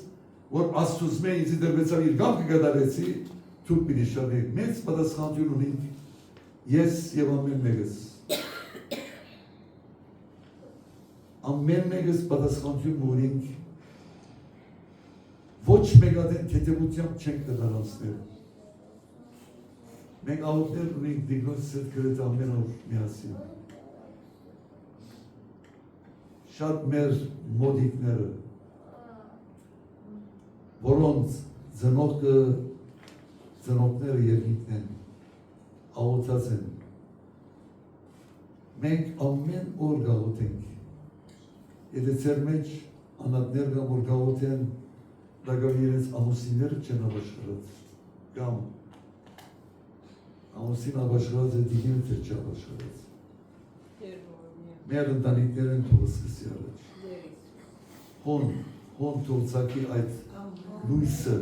որ Աստուծմե ինձ դրվեցավ իր կամքը գդարեցի, դուք պիտի շարունակեք, մեծ պատասխանատվություն ունենք ես և ամեն մեկս։ Ամեն մեկս պատասխանատվություն ունենք, ոչ մեկադեն թեթևությամբ չենք կդարանցնել։ Մենք աղոթներ ունենք դիգնոց սետ գրետ ամեն օր միասին։ Շատ մեր մոդիկները, որոնց ծնողները երկինքն են, աղոթած են, մենք ամեն օր գաղոթենք, եթե ծեր մեջ անատներ կամ որ գաղոթեն, դա գավի իրենց ամուսինները չեն ավաշխարած, կամ ամուսին աբաշխարած է դիգին թե չաբաշխարած։ Երբորմիա։ Մեր ընտանիքներն թող սկսի առաջ։ Դերից։ Հոն թողցակի այդ լույսը,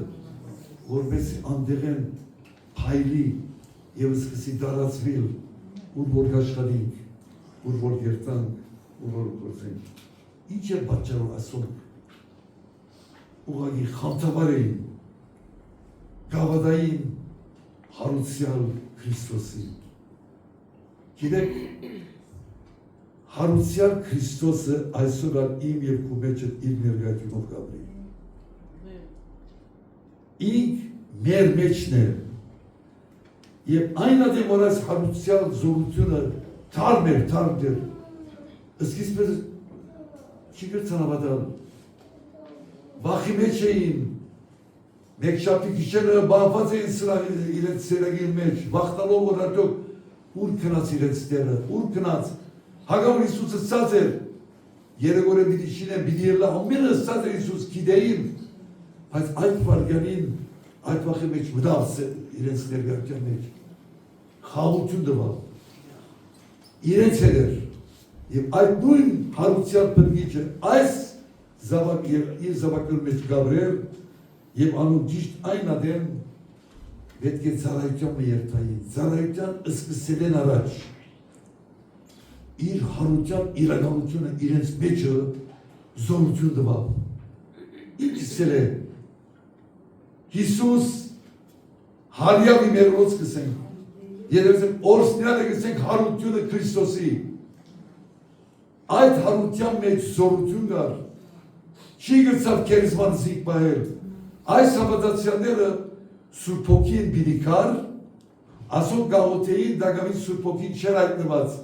որպես անդեղ են փայլի եւ սկսի դարածվել, ուր որ աշխատենք, ուր որ երթանք, ուր որ գործենք։ Ինչ է պատճառով ասում։ Ուղղակի խանդավառ էին, գավադային հարուցյալ Քրիստոսի։ Գիտեք, հարուցյալ Քրիստոսը այսօր իմ եւ քո մեջ իր ներկայությունով կապրի։ Ինք մեր մեջն է։ Եվ այն ադեմ որ այս հարուցյալ զորությունը թարմ դեր, սկիզբը չի գրծանավատալ, վախի մեջ էին, մեկ շապի գիշերը բաղված էին իրենց սերագի մեջ, վախտալով որ արդյոք ուր կնաց իրենց տերը, ուր կնաց, հագավոր Իսուսը սած էր, երեգորը բիդի շինեն, բիդի ելլա, ամենը սած էր Իսուս գիտեին, բայց այդ վարգյանին, այդ վախի մեջ մդավս է իրենց ներգարության մեջ, խաղություն դվավ, իրենց հետ էր, և այդ նույն հարուցյալ պրգիչը, այս իր զավակներ մեջ գաբրել, և անուն գիշտ այն ադեմ պետք է ծառայության մը երթային, ծառայության սկսել են առաջ, իր հարության իրականությունը իրենց մեջը զորություն դվավ, ինչ սել է, Հիսուս հարյավի մերոց կսենք, երևսենք օրսնյանը կսենք հարությունը Քրիստոսի, այդ հարության մեջ զորություն կար, չի գրծավ կերիզման զիգ պահել, այս հավատացյանները Սուրբ Հոգին բիդիկար, ասոն գաղոթեին, դագավին Սուրբ Հոգին չեր հայտնված,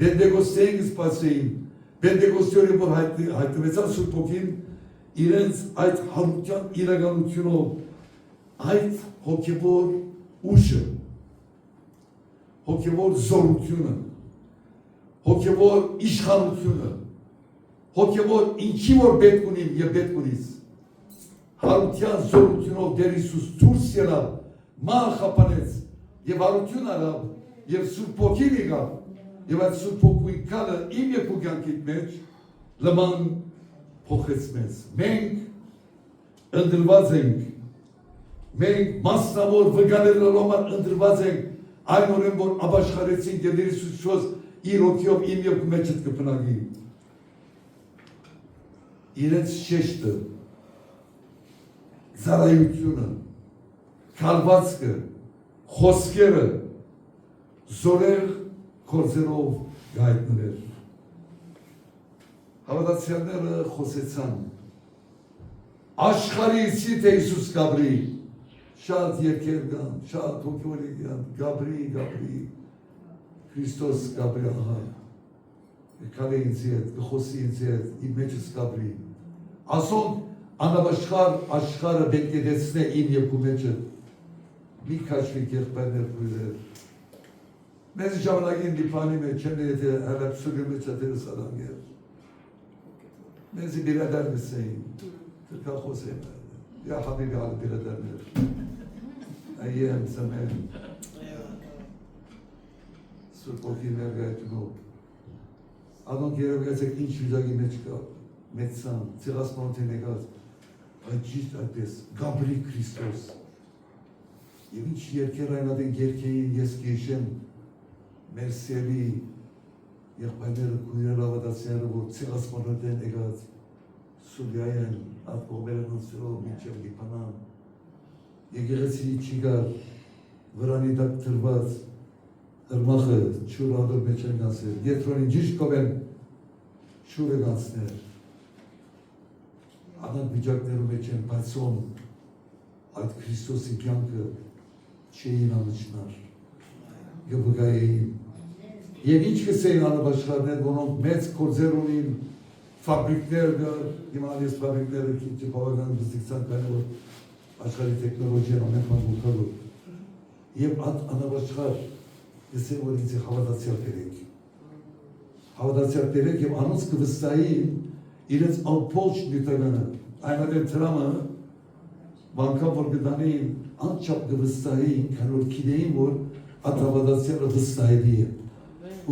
բենդեգոստեին կսպասեին, բենդեգոստեորի որ հայտնվեցան Սուրբ Հոգին, իրենց այդ հարության իրականությունով, այդ հոգևոր ուժը, հոգևոր զորությունը, հոգևոր իշխանությունը, հոգևոր ինչի որ պետք ունիմ և պետք ունիս, հարության զորությունով դեր Իսուս դուրս ելավ, ման խապանեց և հարություն արավ և Սուրբ Հոգին եկավ և այդ Սուրբ Հոգուի կալը իմ և քո կյանքիդ մեջ լման փոխեց մեզ։ Մենք ընդրված ենք, մենք մասնավոր վգաներով համար ընդրված ենք այն օրեն, որ աբաշխարեցինք և դեր Իսուս շոս իր հոգիով իմ և քո մեջդ կպնագի։ Իրենց շեշտը, ծառայությունը, քալվածքը, խոսքերը, զորեղ գործերով գայտնվեր։ Հավատացյալները խոսեցան, աշխարհիցի թե Իսուս գաբրի, շատ երկեր կան, շատ հոգևոր կան, գաբրի, Քրիստոս գաբրի ահա, կալե ինձ հետ, կխոսի ինձ հետ, իմ մեջս գաբրի, ասոն անաբաշխար աշխարհը պետք է դեսնե իմ և քո մեջը, մի քաշվի եղբայրներ քույրեր, մեզ ժամանակին դիպանի մեջ չեն եթե հալապսուրի մեջ ատերը սալանգեր, մեզի բիրադար մսեին, թրկախոս եմ, յա խաբիբի հալ բիրադարներ, այեմ ծմեն, Սուրբ Հոգի ներկայությունով, անոնք երևգացեք ինչ վիճակի մեջ կա, մեծան, ցեղասպանության եկած, այդ ճիշտ այդպես, գաբրի Քրիստոս, և ինչ երկեր այն ադեն երկեին ես կեշեմ, մեր սելի եղբայրները քույրեր հավատացյալները, որ ցեղասպանության են եկած, Սուրիայեն, այդ կողմերը նոցերով մինչև Լիբանան, եկեղեցի չի գար, վրանի դակ թրված, ըրմախը չուր ադոր մեջ են գանցել, ետրոնին ճիշտ կովեն շուր է գանցներ, անանք վիճակներում մեջ են բացոն այդ Քրիստոսի կյանքը չէին անıçնար, գվգայեին, և ինչ կսեին անաբաշխարներ, որոնք մեծ կործեր ունին, ֆաբրիկներ գար, հիման ես ֆաբրիկները քիչ բավական բզդիքցան կանը, որ աշխարհի տեխնոլոգիան ամեն բան գուքալու, և այդ անաբաշխար կսեն, որ ինձ է հավատացյալ բերեք և անոնց կվստային իրենց ամպոլչ նյութականը, այն ադեմ տրամը, վանկամ որ գտանեին, անչապ կվստային, քան որ կիդեին, որ ատավադացյանը վստահելի է։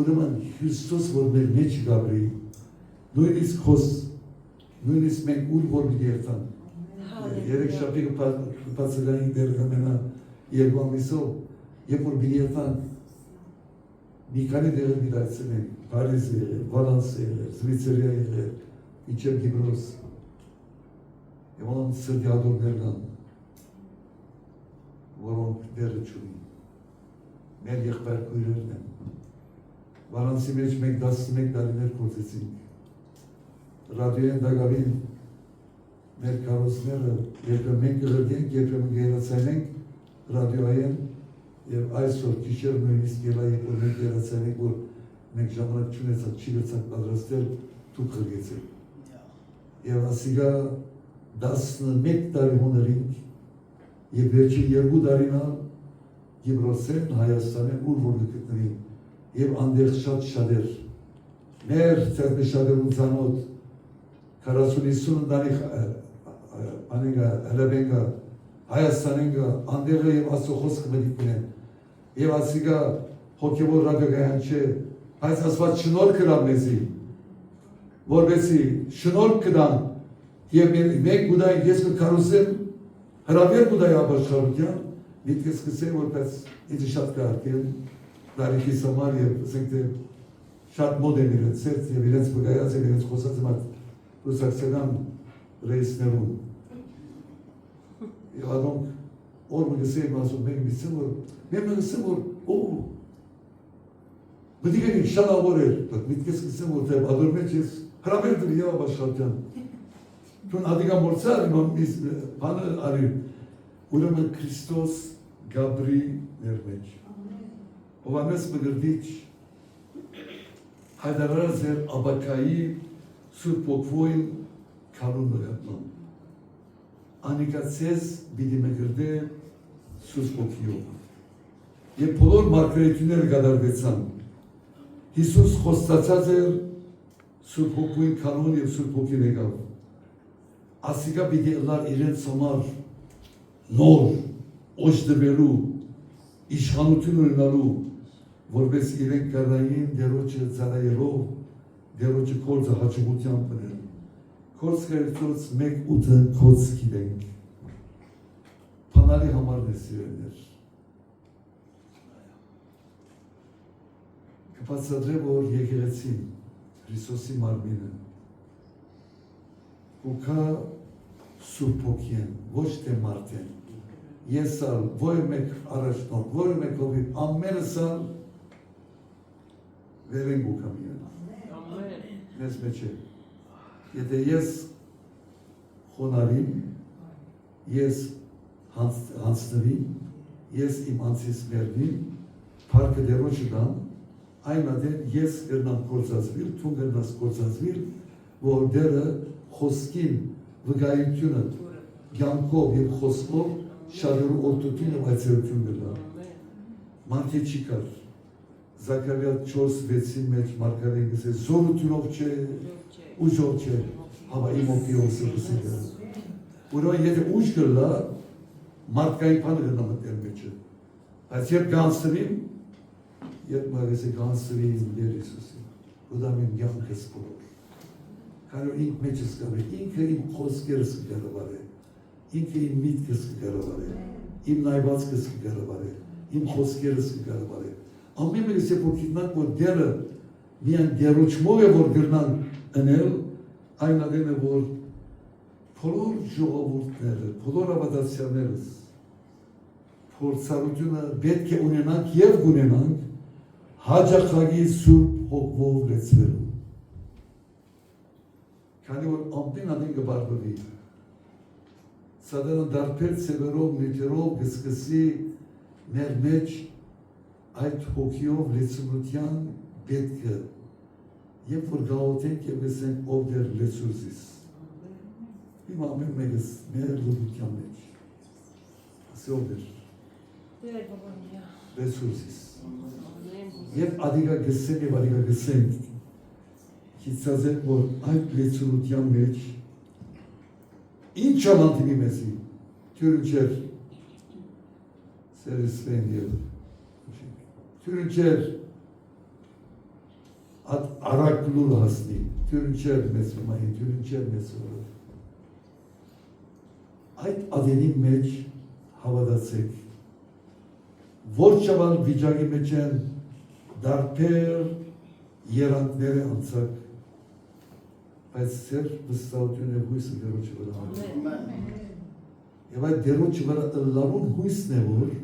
Ուրեմն Քրիստոս որ մեր մեջ գաբրի, նույնիսկ մենք ուր որ մի երթան։ Երեք շաբթի բացելային դեր կամենա երկու ամիսով, երբ որ մի երթան, մի քանի դեղը միրայցել ենք, Փարիզ եղել, Վալանս եղել, Զվիցերիա եղել, մինչև Կիպրոս, եւ ոնց սրտիադորներ կան, որոնք դերը չունին, մեր եղբայրքույրերն են, Վալանսի մեջ մենք 11 տարիներ գործեցինք, ռադիոյեն դագավին մեր կարոցները երբեմն մենք կղրդենք, երբեմն գերացայնենք ռադիոյեն եւ այսօր գիշեր նույնիսկ ելա երբ որ մենք գերացայնենք, որ մենք ժամանակ չունեցանք, չի լցանք պատրաստել, դուք խրգեցեք։ Եվ ասիգա 11 տարի հոներինք եւ վերջին 2 տարինա Կիպրոսեն, Հայաստանեն ուր որ գտնվին եւ անդեղ շատ էր։ Մեր ցերմեշադերուն ցանոթ 40-50 ընտանիք անենգա հրաբենգա Հայաստանենգա անդեղը եւ աստծո խոսքը մտիկնեն եւ ասիգա հոգեվոր ռադիոգայան չէ, բայց ասված շնորհ կրա մեզի, որովհետեւ շնորհ կդան եւ մենք գուտային ես կկարուսեմ հրավեր գուտայի ապաշխարության, միտքս կսեմ որպես ինձ շատ կարգել դարիքի համար եւ ասենք թե շատ մոդ են իրենց սերտ եւ իրենց բգայած եւ իրենց խոսած մատ ռուսացիական ռեյսներում եւ adonk ormă găsesc masă meg bisămăr mem găsămăr Bădigăni șala ore tot mitkes găsămăr te adormeces hramerdi ya başlarken Tun adiga morțar mis pană are Ուրեմն Քրիստոս Գաբրի ներմեջ Ովանես մգրդիչ հայդարարազեր աբակայի սուրբ ոգվոյն կալուն մգրդնում Անիկացես բիդի մգրդե սուրբ ոգիով Եվ բոլոր մարգարեություններ գադարվեցան Հիսուս խոստացած էր սուրբ ոգվոյն կալուն և սուրբ ոգին եկավ Ասիկա բիդի ըլար իրենց համար նոր օժդվելու իշխանություն ունենալու որպես իրենք կարային դերոջը ծառայելով դերոջը կորձը հաջողությամբ բնել կորձ կերծոց մեկ ութը կորձ գիտենք փանալի համարն է սիրելներ կպացադրե որ եկեղեցին Հրիսոսի մարմինը ուքա սուրբ ոգին ոչ թե մարդ են Ես ալ, ոյ մեկ առաջնոտ, ոյ մեկ հովիվ, ամենս ալ վերենք ու կամիան։ Մեզ մեջ է։ Եթե ես խոնարիմ, ես հանցնվիմ, ես իմ անցիս մերնիմ, պարկը դերոջը դան, այն ադեն ես գրնամ կործածվիլ, թուն գրնաս կործածվիլ, որ դերը խոսքին վգայությունը գյանքով և խոսքով շարերու որդություն և այցերություն գլա։ Մարդի չի կար, Զաքարյա 4-6-ի մեջ մարգարեն գսե, զորությունով չէ, ուժով չէ, հավա իմ ոգիով սրբսի գլա։ Ուրոն եթե ուժ գլա, մարդկային պանը գլա մտել մեջը։ Բայց երբ գանցրին, երբ մագեսե գանցրին դեր Իսուսի, ուդամ իմ գյանքս բոլոր։ Կարո ինք մեջս գավե, ինքը իմ խոսքերս գլավար է։ Ինքը իմ միտքս կգարավար է, իմ նայվածքս կգարավար է, իմ խոսքերս կգարավար է։ Ամեն մեկս երբ որ գիտնանք, որ դերը միայն դերոջմով է, որ գրնան ընել, այն ադեն է, որ բոլոր ժողովուրդները, բոլոր ավադացյաններս փորձառությունը պետք է ունենանք և գունենանք հաջախագի սուրբ հոգվով լեցվելու։ Քանի որ ամեն ադեն կբարբվի Սադարան դարբեր ծևերով, նյութերով գսկսի մեր մեջ այդ հոգիով լեցունության պետքը Եվ որ գաղութենք և գսենք ով դեր լեցուզիս Իմ ամեն մեկս մեր լուգության մեջ Ասի ով դեր լեցուզիս Եվ ադիգա գսենք և ադիգա գսենք Հիցազենք որ այդ լեցունության մեջ Ինչ անանդիմի մեզի, թյուրուչեր, սերեսվեն և Թյուրինչեր արագ լուր հասնի, թյուրինչեր մեզ մային, թյուրինչեր մեզ օրը։ Այդ ադենի մեջ հավատացեք, որ ճավալ վիճակի մեջ են դարբեր երանքները անցակ, բայց սեր վստահություն է հույսը դերոջի վրա։ Եվ այդ դերոջի վրա լարուն հույսն է, որ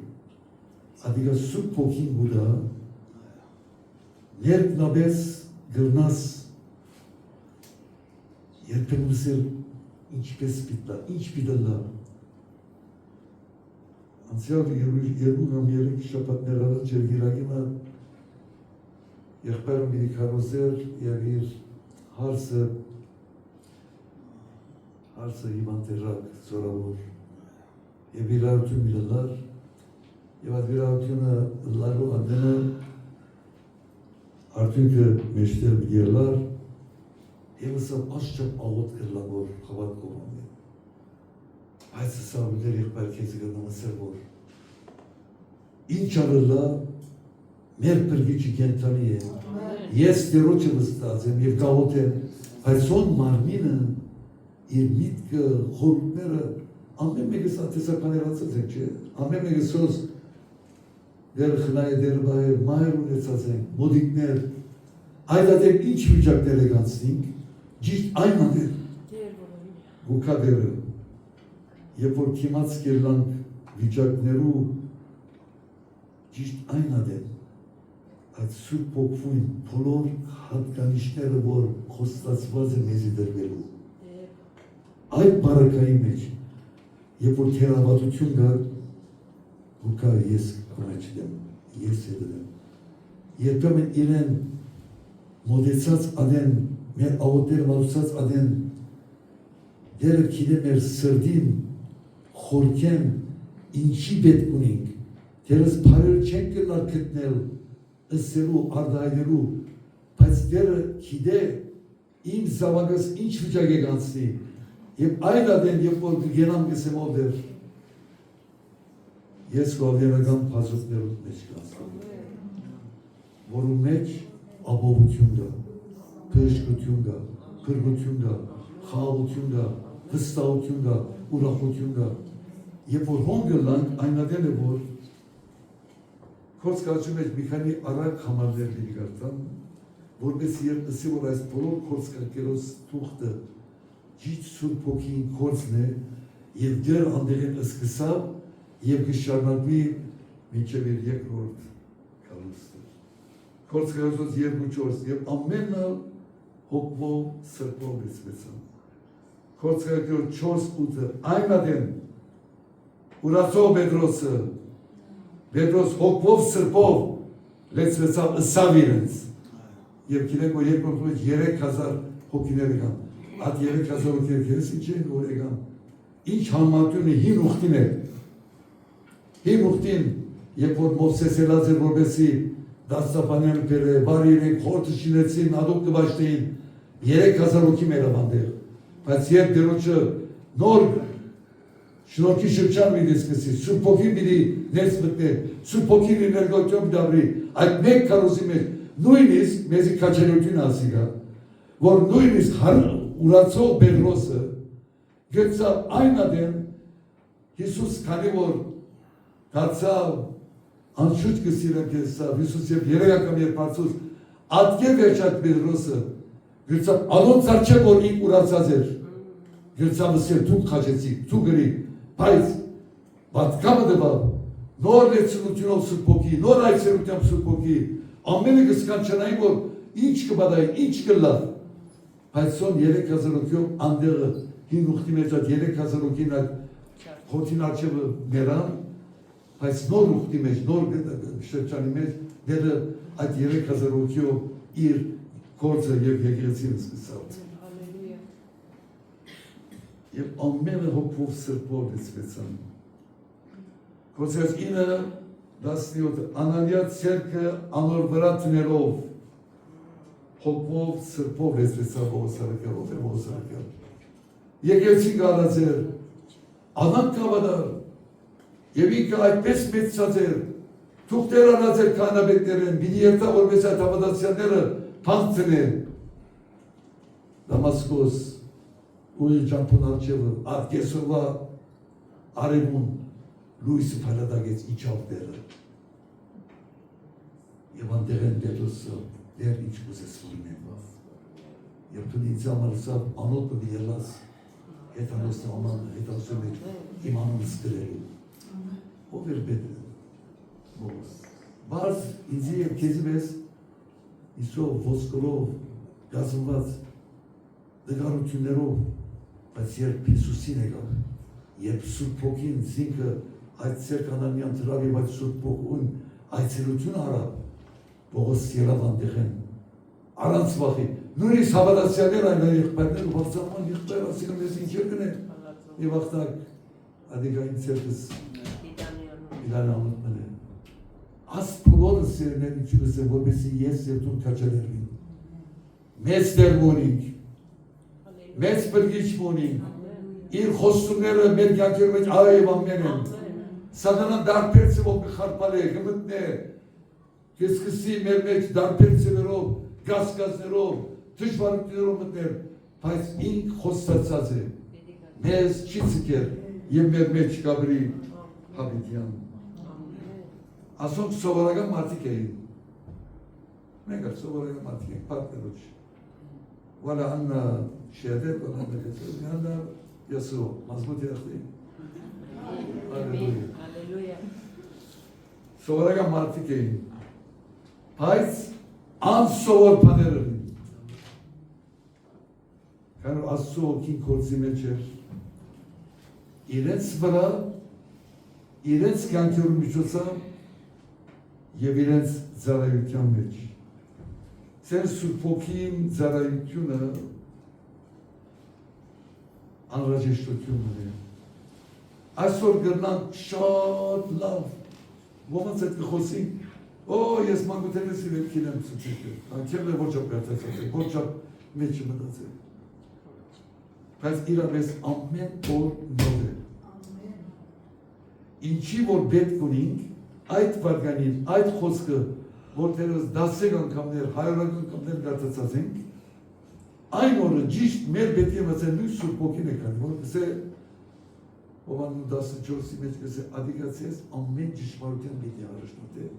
ադիգա սուպ ոգին գուդա, ներգնաբես գրնաս, երբեն ուսեր ինչպես պիտլա, ինչ պիտլա, անցյալ երկու կամ երեք շապատներ առաջ էր գիրագիմը եղբայրում իրի կարոզեր և իր հարսը հիվանդերակ զորավոր և վիրարություն մի լար և այդ վիրարությունը լարու անդենը արդյունքը մեջտեր մի գերլար և ըսավ աշճապ աղոտ կրլավոր խավատ կողան է այս սարուներ եղբայր կեզի գրնում ասեր որ ինչ արըլա մեր պրգիչի կենտանի է ես դերոչը վստած եմ և գաղոտ եմ բայց ոն մարմինը իր միտքը խորուտները ամեն մեկս ատեսական երացած ենք չէ ամեն մեկս ոս դեր խնայ դեր բայ մայր ունեցած ենք մոդիկներ այդ ադեր ինչ վիճակներ եք անցնինք ճիշտ այն ադեր գուկա դերը Երբ որ կիմաց կերլանք վիճակներու ճիշտ այն ադեն, այդ սուրբ պոկվույն բոլոր հատկանիշները, որ խոստացված է մեզի դրվելու։ Այդ բարակայի մեջ, երբ որ թերավատություն գար, գուկա ես կոմեչ դեմ, ես եդեմ։ Երբեմն իրեն մոդեցած ադեն, մեր աղոտները մալուցած ադեն, դերը կինե մեր սրդին, խորքեն ինչի պետք ունենք, դերս պարերը չեն կլար կտնել, ըսելու, արդայդելու, բայց դերը կիդե իմ զավագս ինչ վիճակ եք անցնի, և այլ ադեն, երբ որ գենամ գսեմ ով դեր, ես գավդենական պազոտներուտ մեջ կանցնեմ, որու մեջ ապովություն գա, պեշկություն գա, կրգություն գա, խաղություն գա, վստահություն գա, ուրախություն գա, Երբ որ հոն գլանք, այնադել է, որ քորց կաճու մեջ մի քանի առակ համարներ լինի գարտան, որպես երբ ըսի, որ այս բոլոր քորց կարկերոս թուղթը ճիտ սուրբ հոգին քորցն է և դեր անդեղեն ըսկսավ և գշարնակվի մինչև իր երկրորդ կալուստը։ Քորց կարկերոս երկու չորս և ամենը հոգվով սրպով լեցվեցան։ Քորց կարկերոս չորս ուտը այնադեն Ուրացով Պետրոս հոգվով սրպով լեցվեցավ ըսավ իրենց և կինեք որ երկրորդ մեջ 3000 հոգիներ եկան այդ 3000 հոգիներ կերես ինչ են որ եկան ինչ համատյունը հին ուղտին է հին ուղտին երբ որ Մովսես ելած էր որպեսի դաստապանյանը պերը վար իրենք խորդը շինեցին ադոք կվաշտեին 3000 հոգի մեր ավանդեղ բայց երբ դերոչը նոր Շնորհքի շրջան մի դեսկսի, սուրբ հոգին պիտի ներս մտներ, սուրբ հոգին էներգիայով դաբրի, այդ մեկ քարոզի մեջ նույնիսկ մեզի քաջալերություն ասի գա, որ նույնիսկ ուրացող Պետրոսը գծավ այն ադեն Հիսուս քանի որ դարձավ անշուտ կսիրեմ կեսավ Հիսուս եւ երեգական երբացուց ատկե վերջ այդ Պետրոսը գծավ ալոնց արչե որ ինք ուրացած էր գծավ ասել դու քաջեցի դու գրի Բայց պատկամը դվավ, նոր լեցնությունով սուրբ հոգի, նոր այցերությամբ սուրբ հոգի, ամենը կսկանչանային, որ ինչ կբադայի, ինչ կլավ, բայց սոն 3000 հոգիով անդեղը հին ուղտի մեջ այդ 3000 հոգին այդ խորդին արջևը ներան, բայց նոր ուղտի մեջ, նոր շրջանի մեջ, դերը այդ 3000 հոգիով իր գործը և եկեղեցին սկսավ։ Եվ ամենը հոգվով սրպով լեցվեցան։ Կոցերս 9:17 Անանյա ցերկը անոր վրա տներով հոգվով սրպով լեցվեցան Բողոսարակյալ։ Եկեղեցին գալած էր, անանք կավադար, և ինքը այդպես մեծած էր, Թուղթեր առած էր կանաբեկներեն, բինի երտա որպես այդ հավատացյանները փանցնեն։ Դամասկոս, ուի ճամփուն արջևը, ատկեսովա արևուն, լույսը փարադագեց իջավ դերը։ Եվ անտեղ են Պետրոսը, դեր ինչ կուզես որին են։ Եվ տուն ինձ ամարսավ անոտ պդի ելաս, հետանոս աման, հետանոսում էր իմ անունս գրելու։ Ով էր Պետրը։ Բայց ինձի և քեզի մեզ իսով, ոսկորով, գազնված, դգարություններով, բայց երբ Հիսուսին եկավ, երբ Սուրբ Հոգին զինքը այդ ցերկանանյան ծրավի բայց Սուրբ Հոգուն այցելություն արավ, Պողոս ելավ անտեղ են, առանց վախի, նույնիսկ հավատացյալներ այն եղբայրները վախծանման եղբայր ասիկը մեզ ինչեր գնեն, եւ ախտակ ադիգային ցերկս իլան անոտ մնե։ Աս բոլորը սերներ ինչպես է, որպեսի ես եւ դու քաչալերվին։ Մեծ դեր ունենք, մեծ բրգիչ ունենք, իր խոստումները մեր կյանքերի մեջ այև ամեն են։ Սատանան դարբերցը ով կխարպալ է, կմտնե, կսկսի մեր մեջ դարբերցերով, գասկածներով, դժվարություններով մտնել, բայց ինք խոստացած է, մեզ չի ցկեր եւ մեր մեջ կաբրի հավիտյան։ Ասոնք սովորական մարդիկ էին։ Մենք սովորական մարդիկ ենք, պատկերոջ։ Վալա աննա շեդեր, վալա աննա կեցել, աննա յասո, մազմոտ երախտի։ Ալելույա։ Սովորական մարդիկ էին, բայց անսովոր բաներ էին։ Քան Աստծո ոգին գործի մեջ էր, իրենց վրա, իրենց կյանքերի միջոցով եւ իրենց ծառայության մեջ։ Ձեր Սուրբ Հոգին ծառայությունը անհրաժեշտություն ունի։ Այսօր գտնանք շատ լավ, ոմանց այդ կխոսենք, ես մանկութենից վերքին եմ ցուցել, անկեղն է ոչապ գարտացած է, ոչապ մեջ մտածել։ Բայց իրապես ամեն օր նոր է։ Ինչի որ պետք ունենք, այդ վարկանին, այդ խոսքը, որտեղս 10 անգամներ, 100 անգամներ գարտացած ենք, այն օրը ճիշտ մեր պետք է մտածել նույն Սուրբ Հոգին է կան, որ կսե ովան 14-ի մեջ կսե ադիկացես ամեն ճշմարության պետք է առաջնորդել։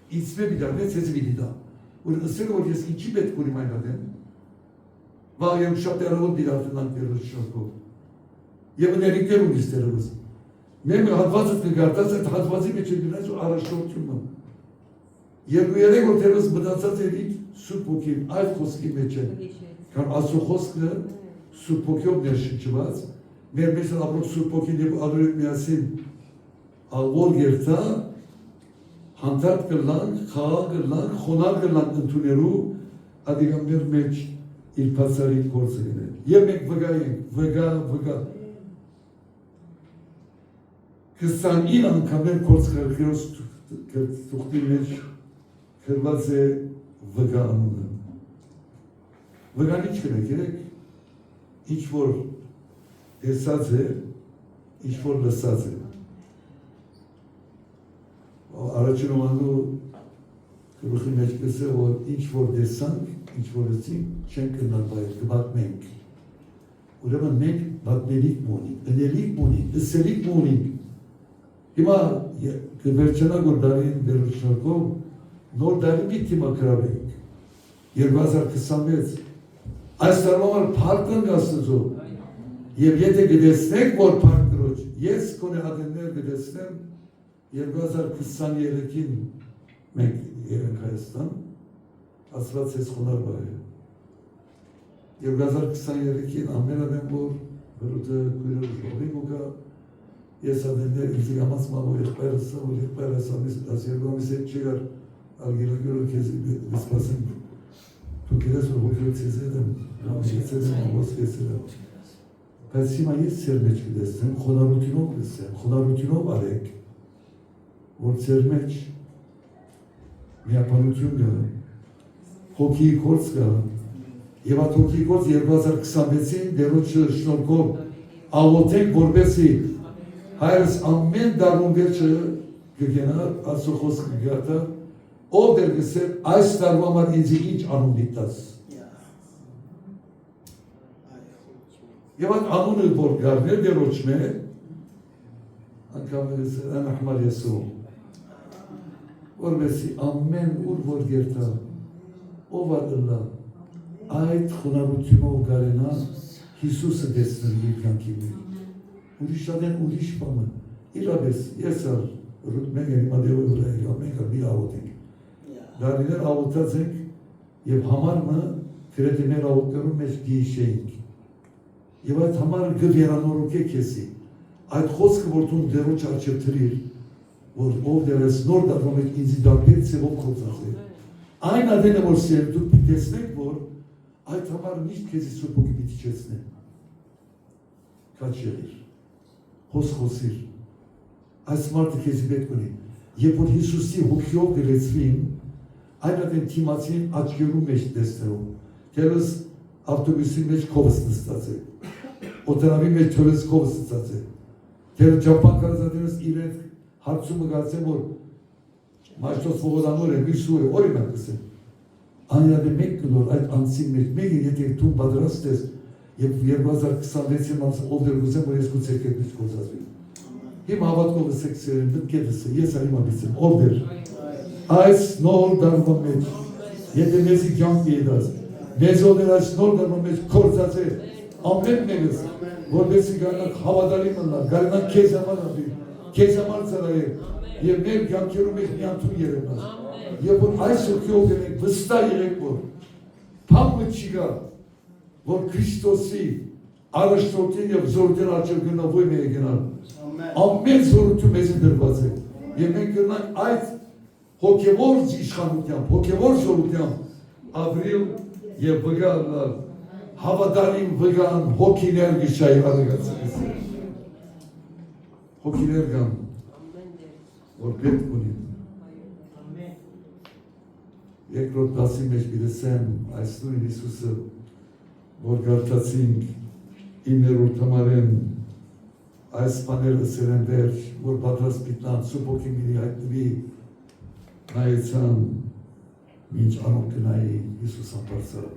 Ինձ մի դարվեց ես մի դա, որ ասել որ ես ինչի պետք ունիմ այն adem, վաղ եմ շատ երևոտ դիրարդնանք դերոց շարքով, և ներիկներ ունիս դերովս, մեր հատվածըտ կգարտած այդ հատվածի մեջ է գնաց ու առաջնորդումը, երկու երեք որ դերոս մտացած էր իտ Սուրբ Հոգին, այդ խոսքի մեջ է, կան Աստծո խոսքը Սուրբ Հոգիով ներշնչված, մեր մեջ ապրող Սուրբ Հոգին և ալուրեք միասին ալվոր գերտա, հանդարտ կրլանք, խաղաղ կրլանք, խոնար կրլանք ընդուներու, ադիգա մեր մեջ իր պասարին գործը գնել։ Եվ մենք վգայենք, վգա։ 29 անգամներ գործ կրգերոս թուղթի մեջ կրված է վգա անունը։ Վգան ինչ կնեք երեք, ինչ որ տեսած է, ինչ որ լսած է։ Առաջին ոմանու կրուխի մեջ կսե, որ ինչ որ դեսանք, ինչ որ լսինք, չենք կնալ բայր, կբատմենք։ Ուրեմն մենք բատմելիք մոնինք, ընելիք մոնինք, ըսելիք մոնինք։ Հիմա կվերջանա որ դարին վերուշնակով, նոր դարի մի թիմա կրավենք, 2026, այս տարվամար պարքն գասնզո, և եթե գդեսնեք, որ պարք կրոչ, ես կոնե ադեններ գդեսնեմ, 2023-ին մենք երենք Հայաստան, ասված ես խոնար բար է։ 2023-ին ամենավեն որ վրուտը կույրը ժողին ուկա, ես ադեններ ինձի ամաց մավո եղբայրս սա, որ եղբայրս ամիս երկամիս հետ չեղար ալգիրագյորը կեզի վիսպասենք, դու կերես որ հոգրոց ես edem, համշեցել եմ, ամոս կեսել եմ։ Բայց հիմա ես ծեր մեջ կդեսնեմ, խոնարությունով կդեսեմ, խոնարությունով արեք, որ ծեր մեջ միապանություն գա, հոգի կորց գա, և այդ հոգի կորց 2026-ին դերոջը շնորքով աղոթենք, որպեսի հայրս ամեն դարում վերջը կգենա Աստծո խոսքը գարտա ով դեր գսել այս տարվա համար ինձ ինչ անուն դիտած եւ այդ անունը որ գարներ դերոճմե անգամ են ահմար Եսու որովհետեւ ամեն ուր որ գերտա ով ադլա այդ խոնարհությունով գարենա Հիսուսը դեսնել իր կյանքի մեջ ուրիշ ադեն ուրիշ բանը իրապես ես մենք հիմա դեպի վրա մենք մի աղոթենք դարիներ աղոթած ենք եւ համարը գրեթե մեր աղոթներում մեջ գիշենք եւ այդ համարը գվերանորոք է քեսի այդ խոսքը որ դու դերոջ արջև թրիր որ ով դերես նոր դառնում եք ինձ դարբեր ծևով խոսած է այն ադենը որ սեր դու պիտեսնեք որ այդ համարը միշտ քեզի սուրբ ոգի պիտի չեցնե քաչերիր խոսիր այս մարդը քեզի պետք ունի երբ որ Հիսուսի հոգիով գրեցվին այն ադեն թիմացին աչքերու մեջ տեսնելով թերս ավտոբուսի մեջ քովս նստած է օտարավի մեջ թերս քովս նստած է թեր ջապան կարծած իրենք հարցումը գացեմ որ մաշտոց ողոդանոր է միսուր է օրինակ ասեմ անյադե մեկ կլոր այդ անցի մեջ մեկը եթե դու պատրաստ ես եւ 2026-ի մաս ով դեր գուցե որ ես գուցե կերպից կոզածվի հիմա հավատքով եք սերեն դեպքերս ես այ մաբիսեմ ով դեր այս նոր դարվա մեջ եթե մեզի կյանք դիդաս մեզ ով դեր այս նոր դարվա մեջ կորցած է ամեն մեկս որովհետեւ գանակ հավատալի մնա գանակ քեզ համար ապի քեզ համար ծրայել եւ մեր կյանքերում եք միանթուն երևնաս եւ որ այս հոգիով դենք վստահ եղեք որ փամը չկա որ Քրիստոսի առաջնորդին եւ զորության արջև գնալու է գնալ ամեն զորություն մեզ դրված է եւ մենք գնանք այդ հոգեվոր իշխանությամբ հոգեվոր զորությամբ ապրիլ եւ վգալ հավատարիմ վգան հոգիներ գիշայ արագացած հոգիներ կան որ պետք ունի երկրորդ դասի մեջ գիտեմ այս նույն Հիսուսը որ գարտացինք 9-րդ համարեն այս բաները սերեն վերջ որ պատրաստ պիտնան սուրբ ոգին մի հայտնվի նայեցան մինչ անոք կնայի Հիսուս համբարձավ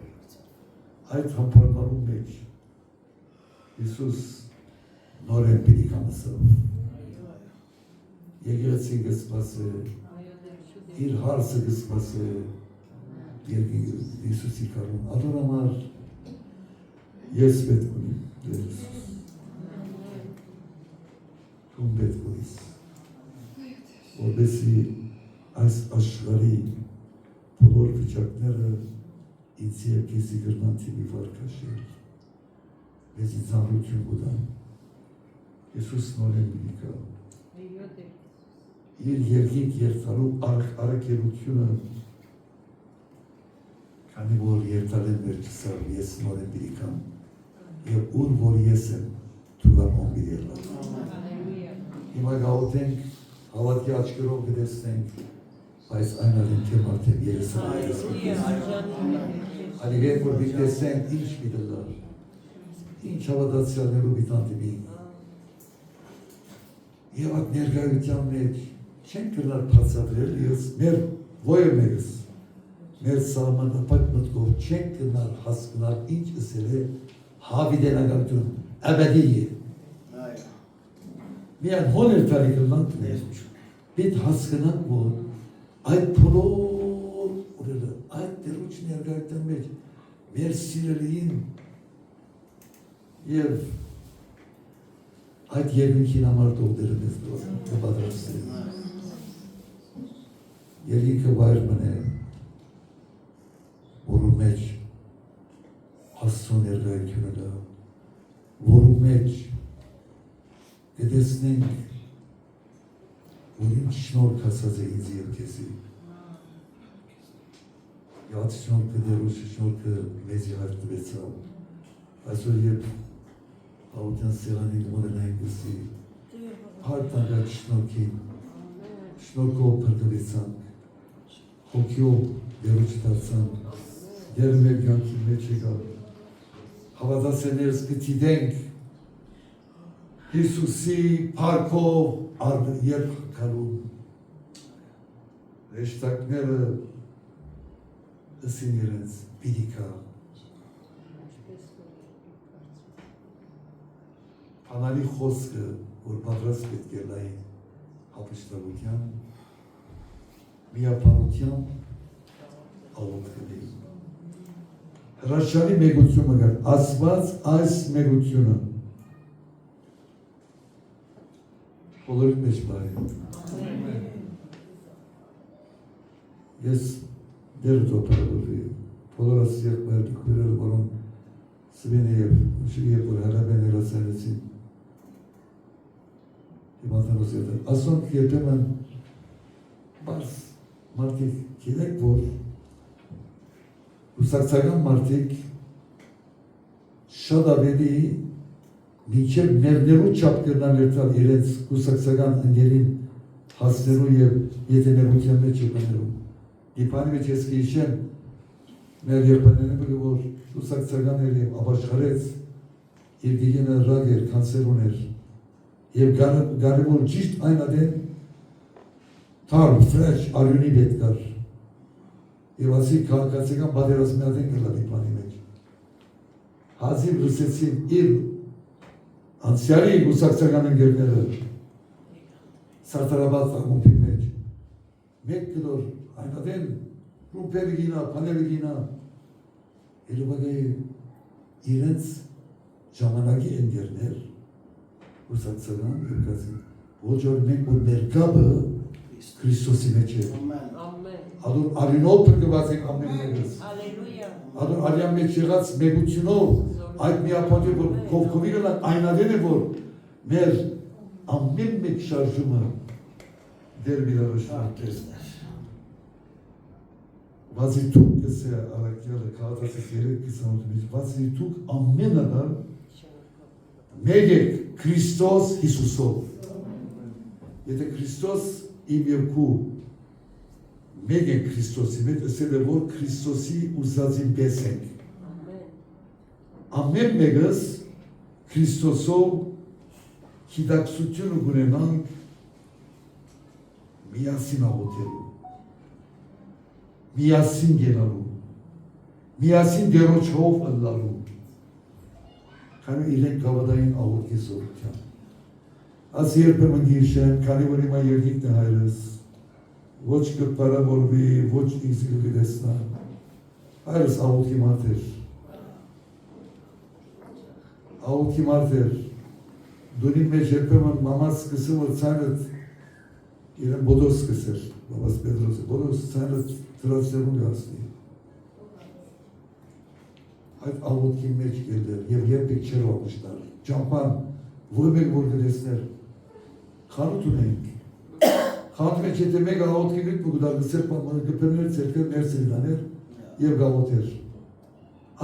այդ համբարձարում մեջ Հիսուս նորեն պիտի կանասավ եկեղեցին կսպասե իր հարցը կսպասե Հիսուսի կարում ադոր համար ես պետք ունիմ դեր Հիսուս թում պետք ունիս որպեսի այս աշխարհի բոլոր վիճակները ինձ եւ քեզի գրնան թիմի վարկաշել մեզի ծանրություն կուտան Հիսուս նորեն մի կա իր երկինք երթալու արագերությունը քանի որ երթալ են մեր չսավ ես նորեն մի կամ եւ ուր որ ես եմ թուլամոն մի երլա հիմա գաղութենք հավատքի աչքերով գտեսնենք բայց այն ալին թե մարդեմ երեսան ալիվեր որ բիտեսնենք ինչ մի դլար ինչ հավատացյալներու բիտանտիմի եւ այդ ներգայության մեջ չեն կրնար պացադրել ես մեր ոյը մերս մեր սահմանապատ մտքով չեն կրնար հասկնալ ինչ ասել է հավիդենագարտուն əbədi է միան հոներ տարի կրնանք պետ հասկնանք որ այդ բոլոր ուրելը այդ դերուչ ներգայության մեջ մեր սիրելիին եւ այդ երկինքին համար դողդերը մեզ պատրաստել երկինքը վայր մնե որու մեջ Աստծո ներգայությունը դա որու մեջ կտեսնենք որ ինչ շնորհք ասած է ինձ եւ քեզի Իած շնորհքը դերուշ շնորհքը մեզի հարթվեցավ այսօր երբ Հաուտյան սեղանի մորենային գսի հարթանգած շնորհքին շնորհքով փրկվեցանք հոգիով դերուշ դարձանք դեր մեր կյանքի մեջ եկավ հավատացեներս կտիդենք Հիսուսի փառքով երբ քալու Հեշտակները ըսին իրենց պիտիկա Անալի խոսքը, որ պատրաստ պետք է լային հապշտավության, միապանության աղոտ կդեի։ Հրաշալի մեգություն մգար, ասված այս մեգությունը բոլորիդ մեջ բարի։ Ես դեր տոպարավորվի, բոլոր ասի եղբայրդի քույրերը, որոն սվին է և որ հրաբեն երասանեցին ասոնք երբեմն բարս մարդիկ գիտեք, որ ուսակցական մարդիկ շատ ավելի մինչև մերնելու չապ կրնան երթալ իրենց ուսակցական ընկերին հասնելու և եթեներության մեջ եկաներում։ Իպանի մեջ ես կիշեմ մեր եղբայրները, որ ուսակցականների ապաշխարեց իր դիգենը ռագ էր, կանսեր ուներ Եվ գարևոր ճիշտ այն ադեն թարմ, ֆրեշ, արյունի բետ կար Եվ ասի կաղաքացական բադերասմի ադեն կրլատի պանի մեջ Հազիվ լսեցին իր անցյալի ուսակցական ընգերները Սարտարաբադ աղմուպի մեջ Մեկ կդոր այն ադեն ռումպերի գինա, պաների գինա Երևագայի իրենց ժամանակի ընգերներ ուսակցական եկացին, ոչ որ մենք որ մեր կապը Քրիստոսի մեջ է։ Ադոր արյունով պրկված ենք ամեն մեկս։ Ադոր արյան մեջ եղած մեգությունով այդ միապատի որ կովկովի գլան այնադեն է որ մեր ամեն մեկ շարժումը դեր վիրավշման կեսներ։ Վազի թուկ կսե արակյալը կաղատասես երեկ կիսանոթի մեջ, վազի թուկ ամեն ադար մեկ եք Քրիստոս Հիսուսով Եթե Քրիստոս իմ և կու մեկ են Քրիստոսի մեջ ասել է որ Քրիստոսի ուզածին պես ենք Ամեն մեկս Քրիստոսով հիդակսություն ունենանք միասին աղոթելու միասին գենալու միասին դերոջով ըլլալու Քանի իրենք գավադային աղորդի զորության։ Աս երբեմն գիրշեմ, քանի որ հիմա երկիկն է հայրս, ոչ կպարավորվի, ոչ ինձ կգրեսնա, հայրս աղորդի մարդ էր, աղորդի մարդ էր, դունին մեջ երբեմն մամաս սկսում որ ցայնըտ, իրեն բոդոս սկսեր, բաբաս Պետրոսը, բոդոս ցայնըտ տրացերուն գասնի, այդ աղոտքի մեջ կելդեր և երբեք չեր ապշտար, ճամպան, որ մեկ որ գրեսներ, խանութ ունենք, խանութ մեջ եթե մեկ աղոտքի նույթ մուգդար գսեր գպերներ ծերկեր ներսերիլաներ և գաղոթեր։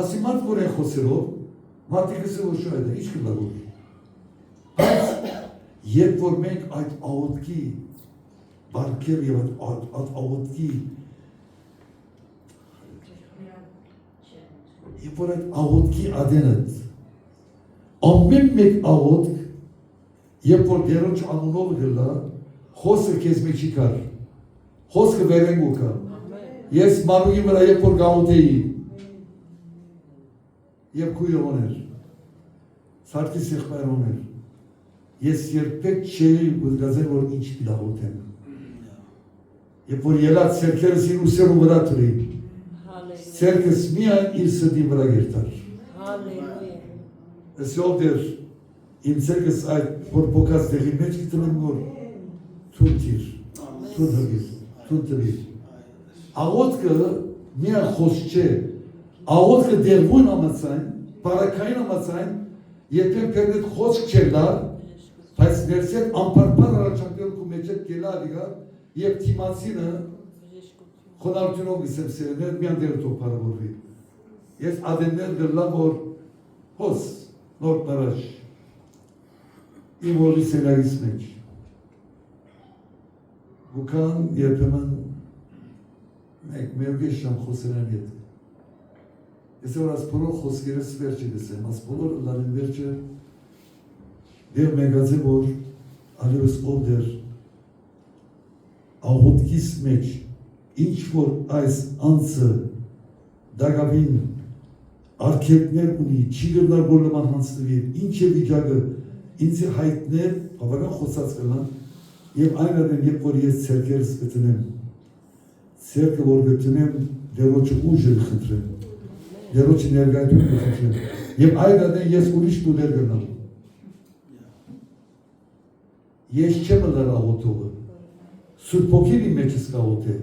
Ասի մարդ որ են խոսերով, մարդի գսեր որ շոյդ է, ինչ կլավոր։ Բայց երբ որ մենք այդ աղոտքի բարկեր և այդ աղոտքի Եվ որ այդ աղոտքի ադենըտ, ամեն մեկ աղոտք, երբ որ դերոջ անունով գլա, խոսքը կեզ մեջի կար, խոսքը վերենգու կա, ես մանուի վրա երբ որ գաղոթեի, և կույրոն էր, սարտի սեղպայրոն էր, ես երբեք չէի ուզգազել, որ ինչ պիլաղոթեմ, երբ որ ելած սերքերս իր ուսերու վրա թրի, Սերքս միայն իր սրտի վրա գերտար։ Այսով դեր իմ սերքս այդ որ բոքած դեղի մեջ գիտնում որ թուն թիր, թուն հրգիր, թուն տվիր։ Աղոտքը միայն խոս չէ, աղոտքը դերվույն ամացայն, պարակային ամացայն, երբեն պերնետ խոսք չեր լար, բայց ներսետ ամպարպար առաջակել կու մեջ էտ գելա ադիգա և թիմացինը Խոնարությունով գսեմ սերներ, միան դերտով պարավորվի։ Ես ադեններ գլլա, որ հոս, նոր պարաշ, իմ ոլի սերագիս մեջ։ Գուկան երբեմն մեկ մերգեշ շամ խոսերան ետ։ Ես որ աս բոլոր խոսքերս վերջը գսեմ, աս բոլոր լարին վերջը դեր մեգացե, որ ալևս ով դեր աղոտքիս մեջ ինչ որ այս անձը դակավին արգելքներ ունի, չի գնար որ նման հանձնվի, ինչ է վիճակը ինձ հայտներ, բավական խոսած կլան, եւ այն ադեն, երբ որ ես ցերկերս գտնեմ, ցերկը որ գտնեմ, դերոջը ուժը խնդրեմ, դերոջը ներգայություն խնդրեմ, եւ այն ադեն ես ուրիշ տուներ գնամ։ Ես չեմ լար աղոթողը, Սուրբ Հոգին իմ մեջս կաղոթե,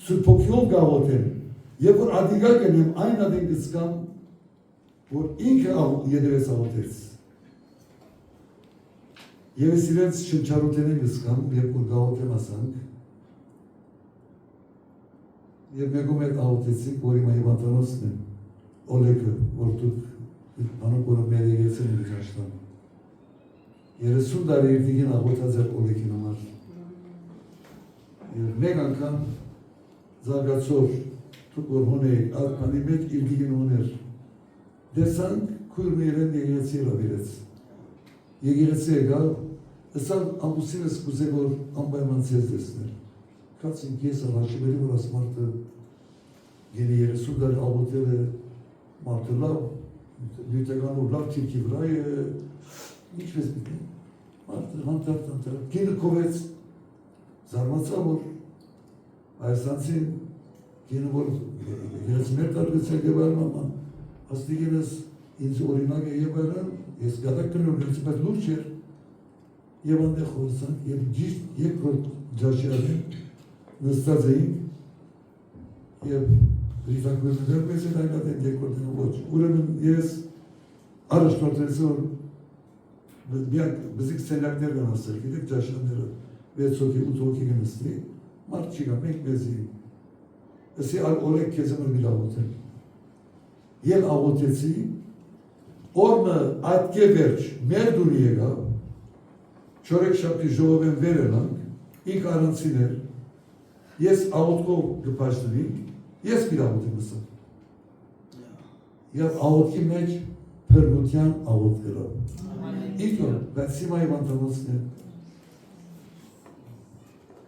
Սուրբ Հոգիով կաղոթեմ, եւ որ ադիգա գնեմ, այն ադեն գցկամ, որ ինքը յետևես աղոթեց։ Եվ ես իրենց շնչարութեն եմ գցկամ, երբ որ գաղոթեմ ասանք, եւ մեկում հետ աղոթեցինք, որ իմ այվանտանոցն եմ, Օլեգը, որ դուք անոք որը մեր եկեցեն եմ իջաշտան։ 30 տարի իրդիգին աղոթած էր Օլեգին համար։ Եվ մեկ անգամ զարգացոր, դուք որ հոնեիք, ատմանի մեջ իրդիգին հոներ։ Դեսանք, քույր մի իրեն եկեցի ռավիրեց։ Եկեղեցի եկավ, ըսալ ամուսինս կուզե որ անպայման ցեզ տեսներ։ Կացինք ես առաջիվերի որ աս մարդը գենի 30 դար աղոթել է մարդը լավ, նյութական ու լավ թիրքի վրա է, ինչպես պիտի, մարդը հանդարտ, գինը կովեց, զարմացա որ այստանցին գինը որ ես մեր տարգեցել և արման, աստիգենս ինձ օրինակ է և արան, ես գադակ կնում լույցպես լուրջ էր, և անդեղ խոսանք, և ճիշտ երկրորդ ջաշյարին նստած էինք, և ռիզակվերներ մեզ են այլատ են երկրորդին ոչ, ուրեմն ես առաջնորդեցի որ բզիկ սենյակներ կան ասել, գիտեք ջաշյանները 6 հոգի, 8 հոգի կնստի, մարդ չի կա, մենք մեզի, ըսի օրեք քեզ եմ մի աղոթել, և աղոթեցի, օրմը այդկե վերջ մեր դուրի եկավ, չորեք շապի ժողով եմ վերելանք, ինք առանցին էր, ես աղոթքով գպաշտվինք, ես մի աղոթեմ ասեմ, և աղոթքի մեջ փրկության աղոթ գրավ, ինքը, բայց սիմայի վանտանոցն է,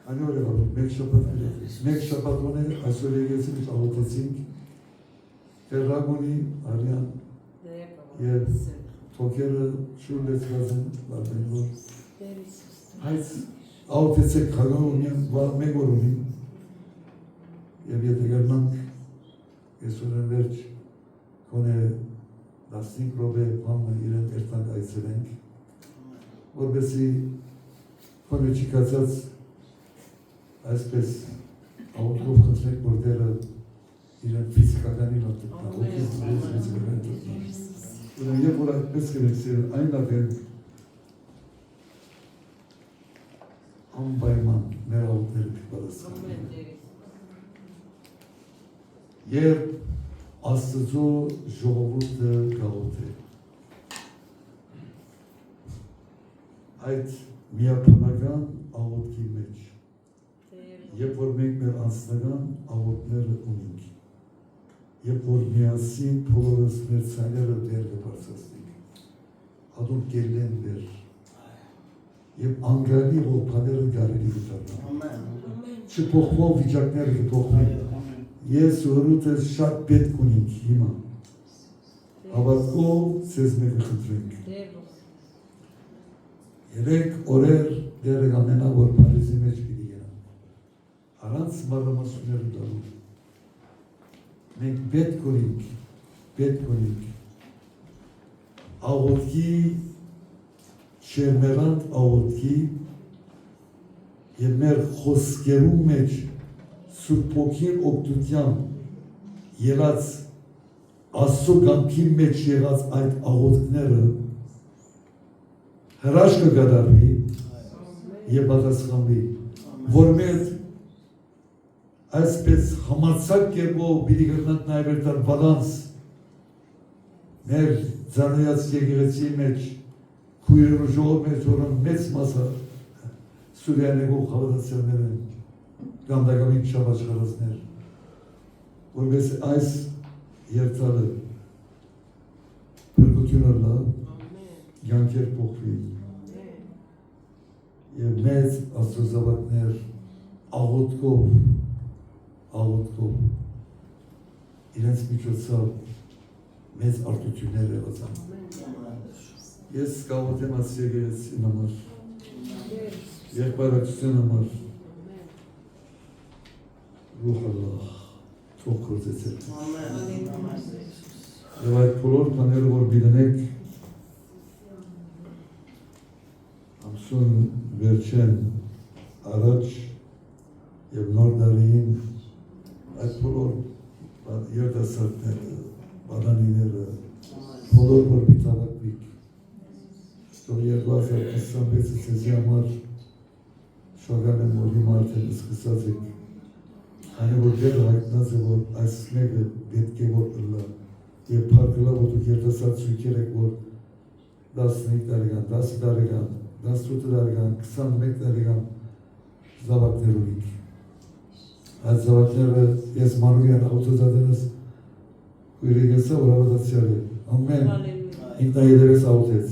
Ani oraya bakın, mek şapatone, aşırıya gelsin, hiç աղոթեցինք, Ferragoni, Aryan, և թոքերը շուր լեցված են, լարբենվոր, այս աղոթեցեք խագան ունիան, մեկ որ ունին, և եթե գարնանք, ես ունեն վերջ, կոնե 15 ռոբե պամը իրեն երտանք այցելենք, որբեսի կոնե չիկացած այսպես աղոթքով խնդրենք, որ դերը իրեն ֆիզիկականին ատտնա, ուրեմն երբ որ այդպես կրենք սիրել, այն ատեն անպայման մեր աղոթները կպատասխանեն։ Երբ Աստծո ժողովուրդը գաղոթե, այդ միապանական աղոթքի մեջ, երբ որ մենք մեր անձնական աղոթները ունենք, երբ որ միասին բոլորս մեր ցայները դեր կբարձրացնենք, ադուր գելեն դեր, և անգարի ողբաները գարելի կդառնան, չփոխվող վիճակները կփոխվեն, ես հորութս շատ պետք ունենք հիմա, հավատքով ձեզ մեկը խնդրենք, 3 օրեր դերը կամենա, որ Փարիզի մեջ պիտի գնանք, առանց մանրամասնությունների տալու, մենք պետք ունենք, աղոթքի, շերմերանտ աղոթքի և մեր խոսքերու մեջ Սուրբ Հոգին օգնության ելած Աստծո կամքի մեջ եղած այդ աղոթքները հրաշքը կդառնի և պատասխանվի, որ մեր այսպես համարձակ կերպով պիտի կրնանք նաև երթալ բալանս մեր ձանայած եկեղեցի մեջ քույրերու ժողով մեջ որն մեծ մասը սուրյանեգող հավատացյալներ են կամ դակամին շաբաշխարածներ, որպես այս երթալը փրկությունը լավ, յանքեր փոխվի և մեծ աստծո զավակներ աղոթքով աղոթքով իրենց միջոցով մեծ արտություններ եղացան։ Ես կաղոթեմ այս եկեղեցին համար, եղբայրակցության համար, Ռուհ Ալլահ, թող գործեցել։ Եվ այդ բոլոր բաները, որ գտնեք, ամսուն վերջեն առաջ եւ նոր դարին այդ բոլոր երիտասարդները, բանանիները, բոլոր որ պիտավակվիկ, թող 2026-ը ցեզի համար շնորհակալ եմ, որ հիմա արդեն սկսած եք, քանի որ դեռ հայտնած է, որ այս մեկը պետք է որ լա եւ փառքելա, որ դուք երիտասարդ ցույցեր եք, որ 15 տարեկան, 10 տարեկան, 18 տարեկան, 21 տարեկան զավակներ ունիք։ Այդ զավակները ես մանուկյան աղոթոզադենս կույրեգեցա, որ հավատացյալ է։ Ամեն ինքնայերևես աղոթեց,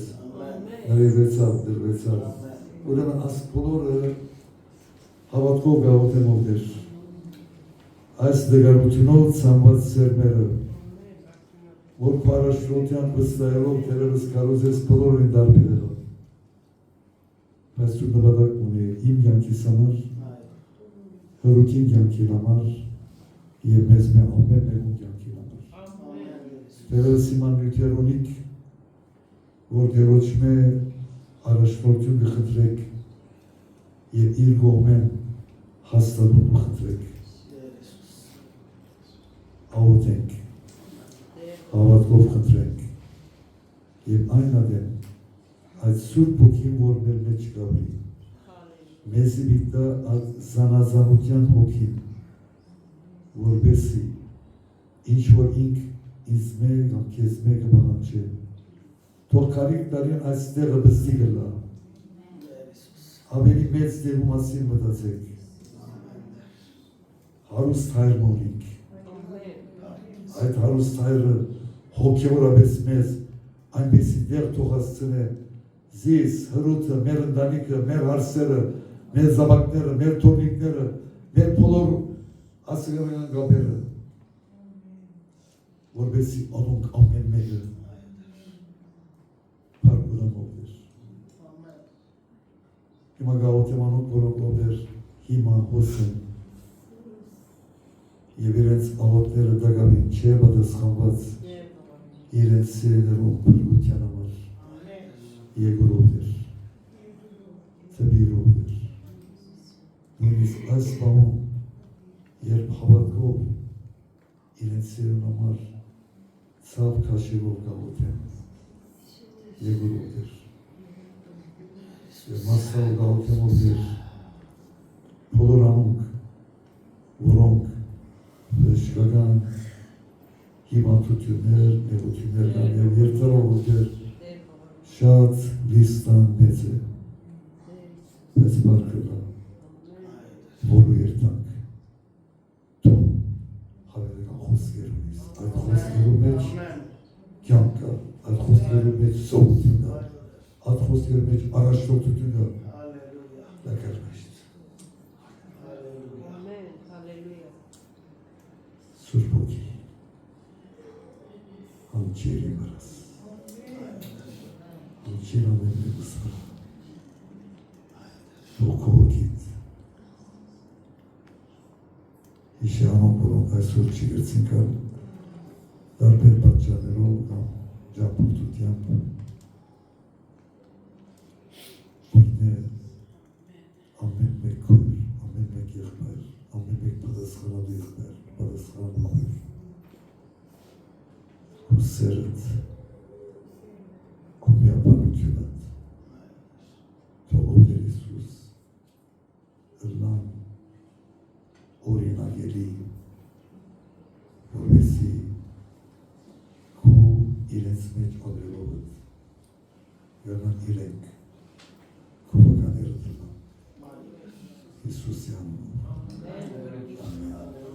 ներևեցավ, դրվեցավ։ Ուրեմն այս բոլորը հավատքով գաղոթեմ ովներ։ Այս դգարությունով ծանված սերմերը, որ պարաշրոտյան վստահելով թերևս կարոզես բոլորին դարբերելով։ Բայց դու նպատակ ունի իմ կյանքիս համար, հրուքին կյանքի համար և մեզ ամեն մեկում կյանքի համար։ Թերևս իման նյութեր ունիք, որ դերոչմե առաջնորդություն կխնդրեք և իր կողմեն հաստատում կխնդրեք։ Աղոթենք, հավատքով խնդրենք և այն ադեմ այդ սուրբ հոգին, որ մեր մեջ գավի, մեզի բիտա այդ զանազանության հոգին, որբեսի ինչ որ ինք ինձ մեկ կամ կեզ մեկը բանանչե, թող կարիք տարին այս տեղը բստի գլա, ավելի մեծ դեղու մասին մտացեք, հարուստ հայր մոնիք, այդ հարուստ հայրը հոգևորապես մեզ այնպեսի դեղ թող հասցնե զիս, հրութը, մեր ընտանիքը, մեր հարսերը, մեր զավակները, մեր թորնիկները, մեր բոլոր ասեղական գաբերը, որպեսզի անոնք ամեն մեկը փառք էր։ Հիմա գաղութեմ անոնք, որոնք ովեր հիմա հոսեն և իրենց աղոտները դագավին չէ պատասխանված իրենց սիրելերում փրկության համար երկրորդ էր, թբիրով էր։ Նույնիսկ այս բանում, երբ հավատքով իրենց սիրուն համար ցավ քաշելով գաղութեն, երկրորդ էր։ Եվ մասսալ գաղութենով էր բոլոր անոնք, որոնք շկական հիվանդություններ, նեղություններ կան և երկրորդ էր շատ լիստան մեծ է, բայց բարկելա, որու երտանք, թում հավերական խոսքեր ունիս, այդ խոսքերու մեջ կյանք կա, այդ խոսքերու մեջ սովություն կա, այդ խոսքերու մեջ առաջնորդություն կա, դա կրմեշտ։ Սուրբ հոգի, հանչերի վրաս, հանչեր ամեն մեկ ուսվա, հոգու հոգիտ, հիշե անոնք, որոնք այսօր չգրցին կան, դարբեր պատճառներով կամ ճամփորդությամբ, ույնե ամեն մեկ քույր, ամեն մեկ եղբայր, ամեն մեկ պատասխանատու եղբայր, պատասխանատու քու սերդ, քու միաբանությունդ, թող ովներ Իսուս ըլլան օրինագելի, որպեսզի քու իրենց մեջ ադրողդ, եղան իրենք քու վկաները դրնան, Իսուսի անունով, ամեն։